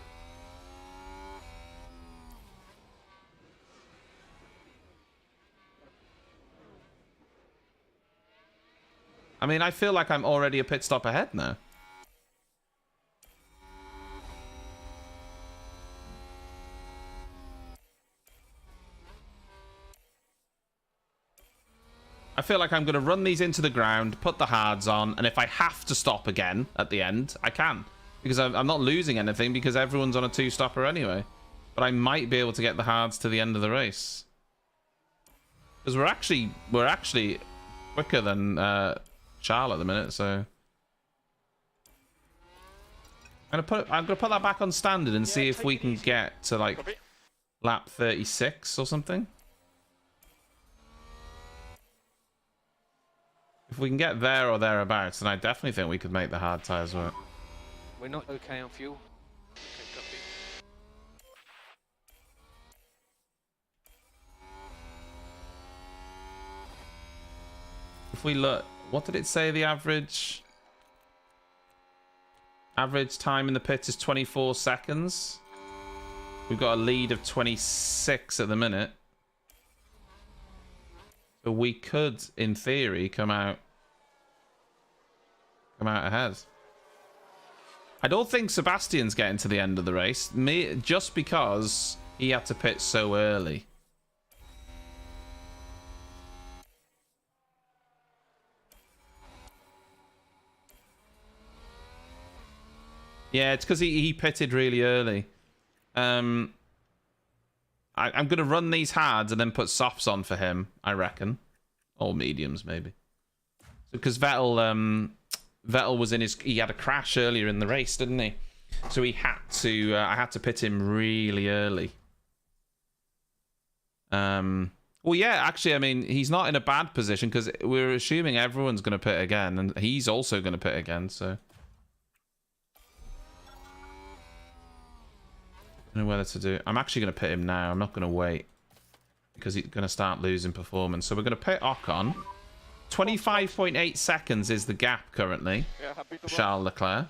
I mean, I feel like I'm already a pit stop ahead now. I feel like I'm going to run these into the ground, put the Hadz on, and if I have to stop again at the end, I can. Because I'm not losing anything because everyone's on a 2-stopper anyway. But I might be able to get the Hadz to the end of the race. Because we're actually quicker than Charles at the minute, so I'm gonna put that back on standard and see if we can get to like lap 36 or something. If we can get there or thereabouts, then I definitely think we could make the hard tires work. We're not okay on fuel. Okay, copy. If we look, what did it say the average time in the pit is 24 seconds. We've got a lead of 26 at the minute. So we could, in theory, come out ahead. I don't think Sebastian's getting to the end of the race, just because he had to pit so early. Yeah, it's because he pitted really early. I'm going to run these hards and then put softs on for him, I reckon. Or mediums, maybe. Because Vettel was in his... He had a crash earlier in the race, didn't he? So he had to... I had to pit him really early. Well, yeah, actually, I mean, he's not in a bad position because we're assuming everyone's going to pit again. And he's also going to pit again, so... I don't know whether to do. I'm actually going to pit him now. I'm not going to wait because he's going to start losing performance. So we're going to pit Ocon. 25.8 seconds is the gap currently. Yeah, happy to Charles Leclerc.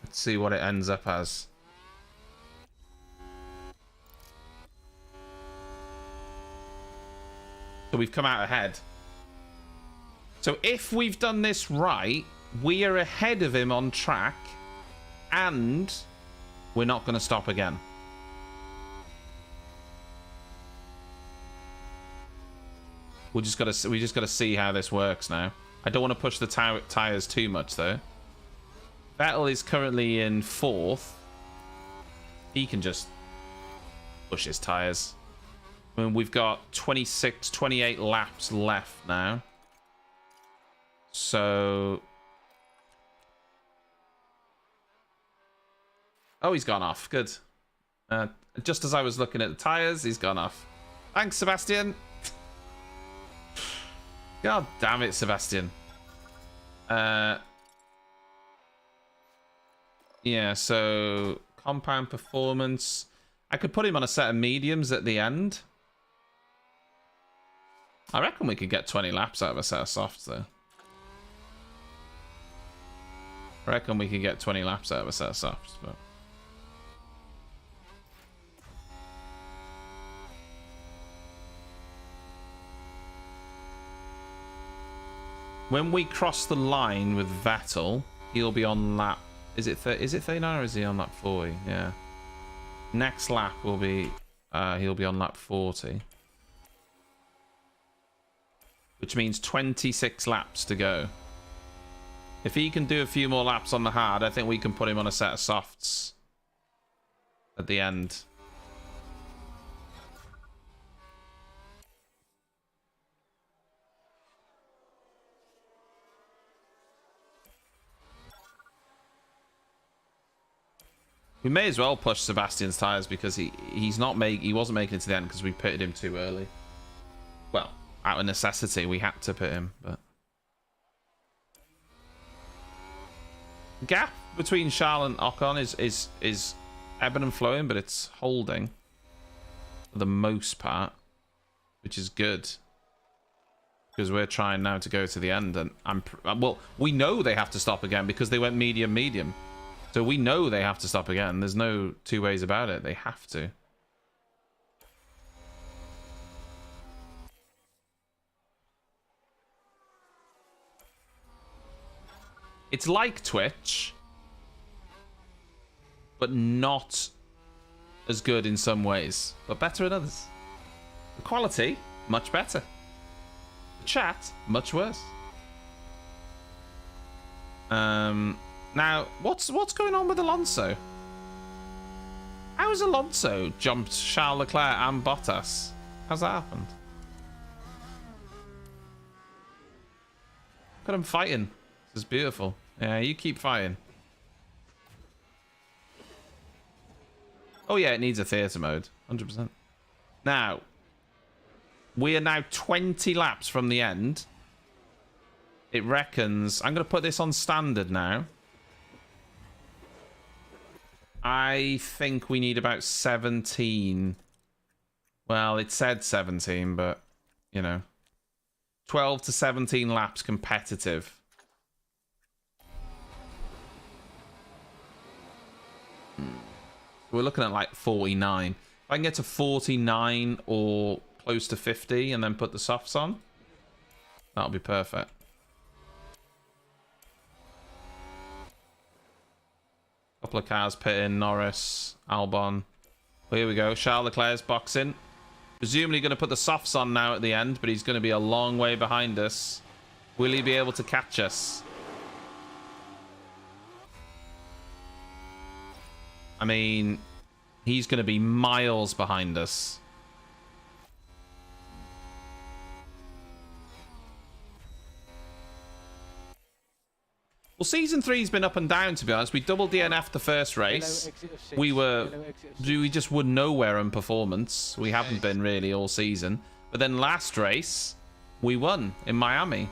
Let's see what it ends up as. So we've come out ahead. So if we've done this right, we are ahead of him on track, and we're not going to stop again. We just got to see how this works now. I don't want to push the tires too much though. Vettel is currently in 4th. He can just push his tires. I mean, we've got 26, 28 laps left now. So... Oh, he's gone off. Good. Just as I was looking at the tyres, he's gone off. Thanks, Sebastian. God damn it, Sebastian. Yeah, so... Compound performance. I could put him on a set of mediums at the end. I reckon we could get 20 laps out of a set of softs, though. I reckon we could get 20 laps out of a set of softs, but... When we cross the line with Vettel, he'll be on lap... Is it 39 or is he on lap 40? Yeah. Next lap will be... he'll be on lap 40. Which means 26 laps to go. If he can do a few more laps on the hard, I think we can put him on a set of softs at the end. We may as well push Sebastian's tyres because he wasn't making it to the end because we pitted him too early. Well, out of necessity, we had to pit him, but the gap between Charles and Ocon is ebbing and flowing, but it's holding for the most part, which is good because we're trying now to go to the end. And well, we know they have to stop again because they went medium. So we know they have to stop again. There's no two ways about it. They have to. It's like Twitch, but not as good in some ways, but better in others. The quality, much better. The chat, much worse. Now, what's going on with Alonso? How has Alonso jumped Charles Leclerc and Bottas? How's that happened? Look at him fighting. This is beautiful. Yeah, you keep fighting. Oh yeah, it needs a theatre mode. 100%. Now, we are now 20 laps from the end. It reckons... I'm going to put this on standard now. I think we need about 17. Well, it said 17, but, you know. 12 to 17 laps competitive. We're looking at like 49. If I can get to 49 or close to 50 and then put the softs on, that'll be perfect. Couple of cars pitting, Norris, Albon. Well, here we go. Charles Leclerc's boxing. Presumably going to put the softs on now at the end, but he's going to be a long way behind us. Will he be able to catch us? I mean, he's going to be miles behind us. Well, Season 3's been up and down, to be honest. We double DNF'd the first race. We just were nowhere in performance. We haven't been really all season. But then last race, we won in Miami.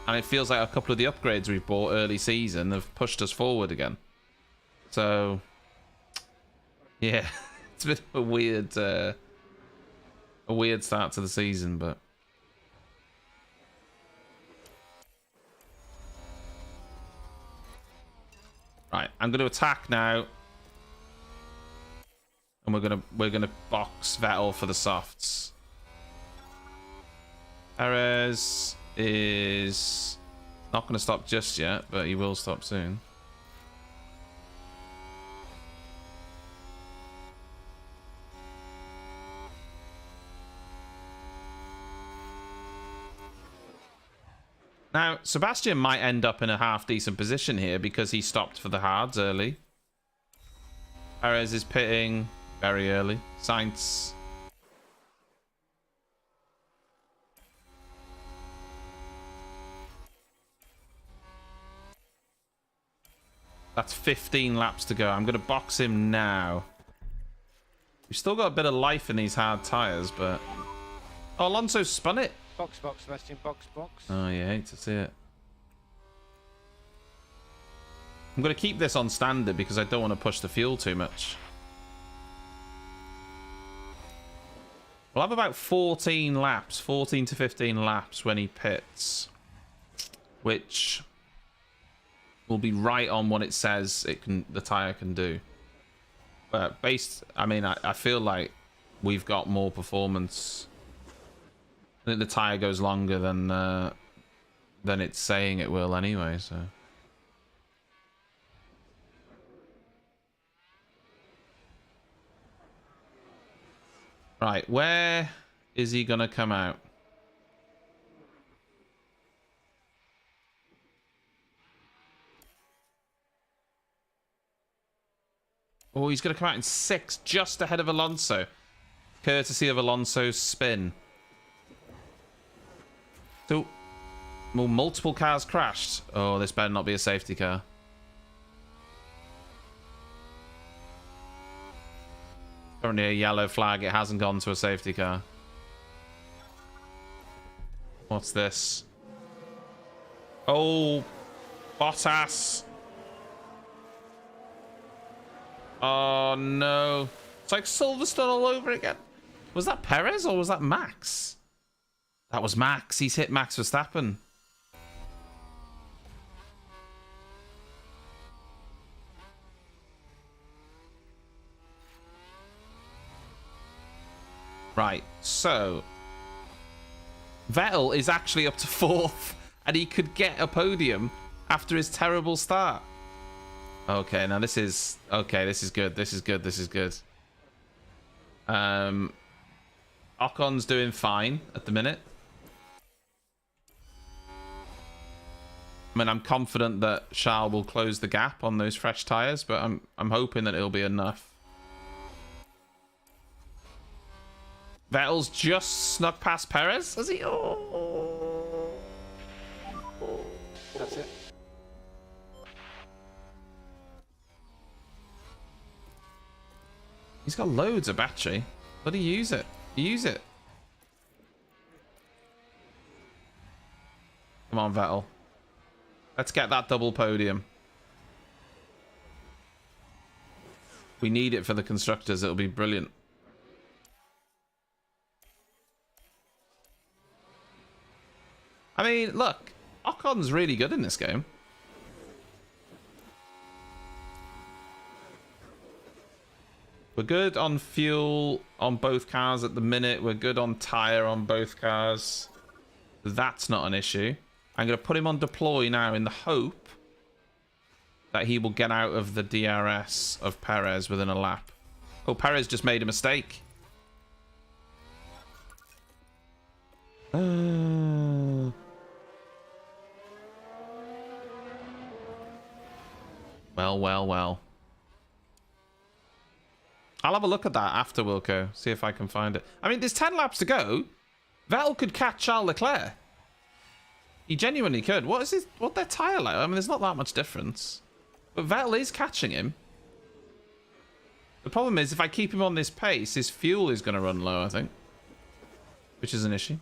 And it feels like a couple of the upgrades we've bought early season have pushed us forward again. So, yeah, it's been a weird start to the season, but... Right, I'm going to attack now, and we're gonna box Vettel for the softs. Perez is not going to stop just yet, but he will stop soon. Now, Sebastian might end up in a half-decent position here because he stopped for the hards early. Perez is pitting very early. Sainz. That's 15 laps to go. I'm going to box him now. We've still got a bit of life in these hard tyres, but... Oh, Alonso spun it. Box, Sebastian, box. Oh, you hate to see it. I'm going to keep this on standard because I don't want to push the fuel too much. We'll have about 14 laps, 14 to 15 laps when he pits, which will be right on what it says the tyre can do. But I mean, I feel like we've got more performance. I think the tyre goes longer than it's saying it will anyway, so. Right, where is he gonna come out? Oh, he's gonna come out in 6th, just ahead of Alonso. Courtesy of Alonso's spin. So, well, multiple cars crashed. Oh, this better not be a safety car. Currently a yellow flag. It hasn't gone to a safety car. What's this? Oh, Bottas. Oh, no. It's like Silverstone all over again. Was that Perez or was that Max? That was Max. He's hit Max Verstappen. Right, so Vettel is actually up to 4th, and he could get a podium after his terrible start. Okay, now this is okay. This is good. This is good. This is good. Ocon's doing fine at the minute. I mean, I'm confident that Charles will close the gap on those fresh tires, but I'm hoping that it'll be enough. Vettel's just snuck past Perez, has he? Oh. That's it. He's got loads of battery. Bloody use it. Use it. Come on, Vettel. Let's get that double podium. We need it for the constructors. It'll be brilliant. I mean, look. Ocon's really good in this game. We're good on fuel on both cars at the minute. We're good on tyre on both cars. That's not an issue. I'm going to put him on deploy now in the hope that he will get out of the DRS of Perez within a lap. Oh, Perez just made a mistake. Well. I'll have a look at that after, Wilco. See if I can find it. I mean, there's 10 laps to go. Vettel could catch Charles Leclerc. He genuinely could. What their tyre like? I mean, there's not that much difference. But Vettel is catching him. The problem is, if I keep him on this pace, his fuel is going to run low, I think. Which is an issue.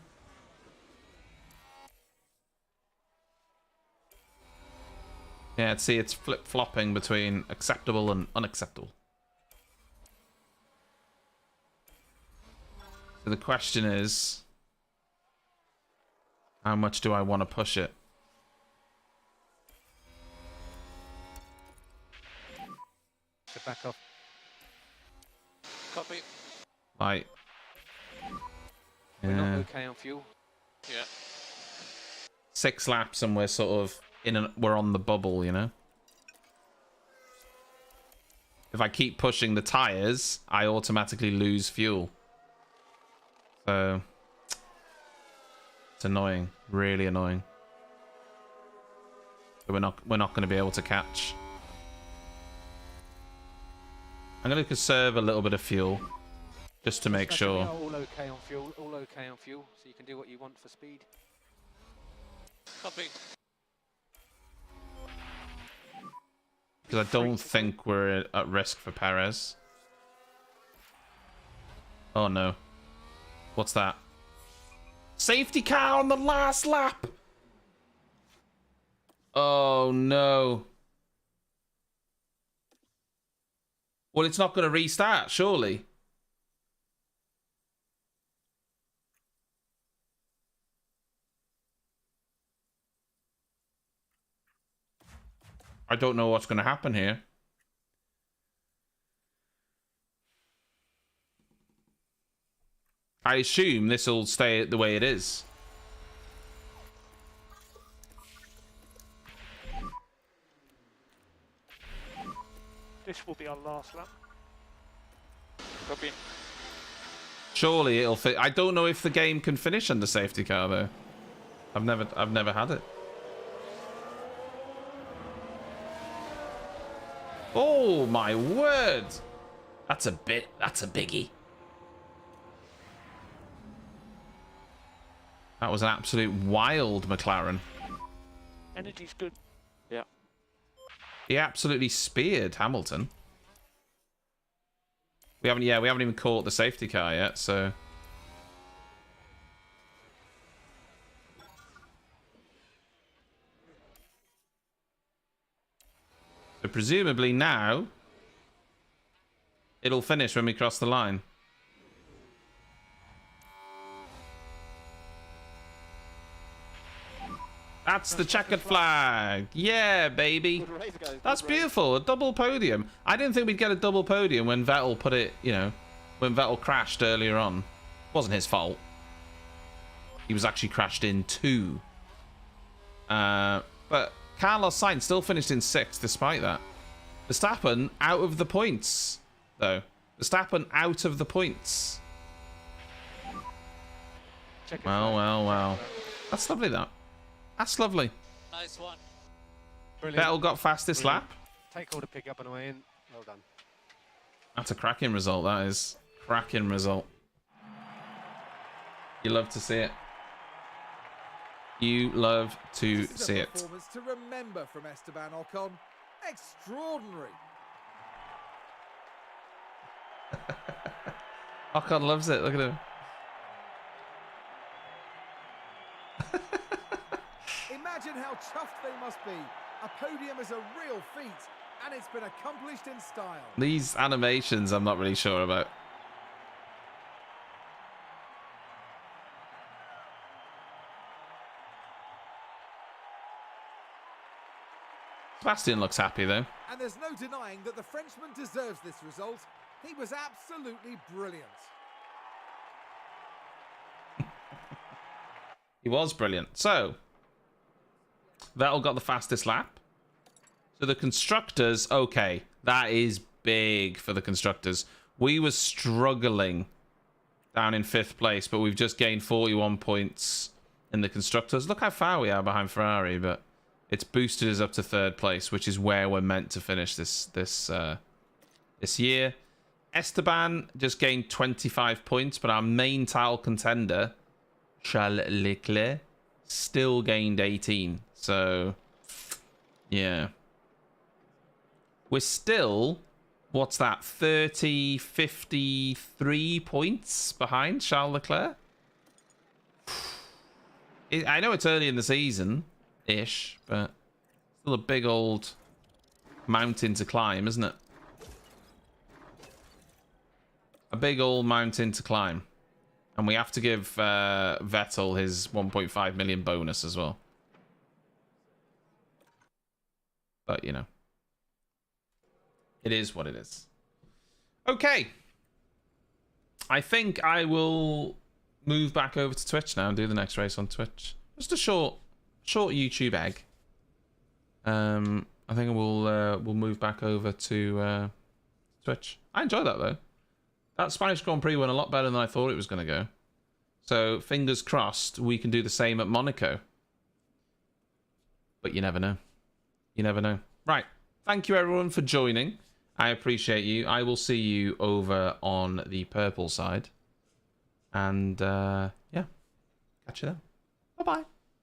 Yeah, see, it's flip-flopping between acceptable and unacceptable. So the question is, how much do I want to push it? Get back off. Copy. Like, We're not yeah, okay on fuel. Yeah. 6 laps and we're sort of we're on the bubble, you know? If I keep pushing the tires, I automatically lose fuel. So it's annoying, really annoying. But we're not going to be able to catch. I'm going to conserve a little bit of fuel just to make sure. All okay on fuel. All okay on fuel. So you can do what you want for speed. Copy. Because I don't think we're at risk for Perez. Oh no. What's that? Safety car on the last lap! Oh no. Well, it's not going to restart, surely. I don't know what's going to happen here. I assume this will stay the way it is. This will be our last lap. Copy. Surely it'll fit. I don't know if the game can finish under safety car though. I've never had it. Oh my word! That's a biggie. That was an absolute wild McLaren. Energy's good. Yeah. He absolutely speared Hamilton. We haven't even caught the safety car yet, so. So presumably now it'll finish when we cross the line. That's the checkered flag. Yeah, baby. That's beautiful. A double podium. I didn't think we'd get a double podium when Vettel put it, you know, when Vettel crashed earlier on. It wasn't his fault. He was actually crashed into. But Carlos Sainz still finished in 6th despite that. Verstappen out of the points, though. Verstappen out of the points. Well. That's lovely, that. That's lovely. Nice one. Brilliant. Vettel got fastest lap. Take all the pick up on the way in. Well done. That's a cracking result, that is. Cracking result. You love to see it. You love to This is see a it. performance to remember from Esteban Ocon. Extraordinary. Ocon loves it. Look at him. Imagine how chuffed they must be. A podium is a real feat, and it's been accomplished in style. These animations, I'm not really sure about. Sebastian looks happy, though. And there's no denying that the Frenchman deserves this result. He was absolutely brilliant. He was brilliant. So, Vettel got the fastest lap. So the Constructors, okay, that is big for the Constructors. We were struggling down in 5th place, but we've just gained 41 points in the Constructors. Look how far we are behind Ferrari, but it's boosted us up to 3rd place, which is where we're meant to finish this year. Esteban just gained 25 points, but our main title contender, Charles Leclerc, still gained 18. So, yeah. We're still, what's that, 53 points behind Charles Leclerc? I know it's early in the season-ish, but still a big old mountain to climb, isn't it? A big old mountain to climb. And we have to give Vettel his 1.5 million bonus as well. But, you know. It is what it is. Okay. I think I will move back over to Twitch now and do the next race on Twitch. Just a short YouTube egg. I think we'll move back over to Twitch. I enjoyed that, though. That Spanish Grand Prix went a lot better than I thought it was going to go. So, fingers crossed, we can do the same at Monaco. But you never know. You never know. Right. Thank you, everyone, for joining. I appreciate you. I will see you over on the purple side. And, yeah. Catch you then. Bye-bye.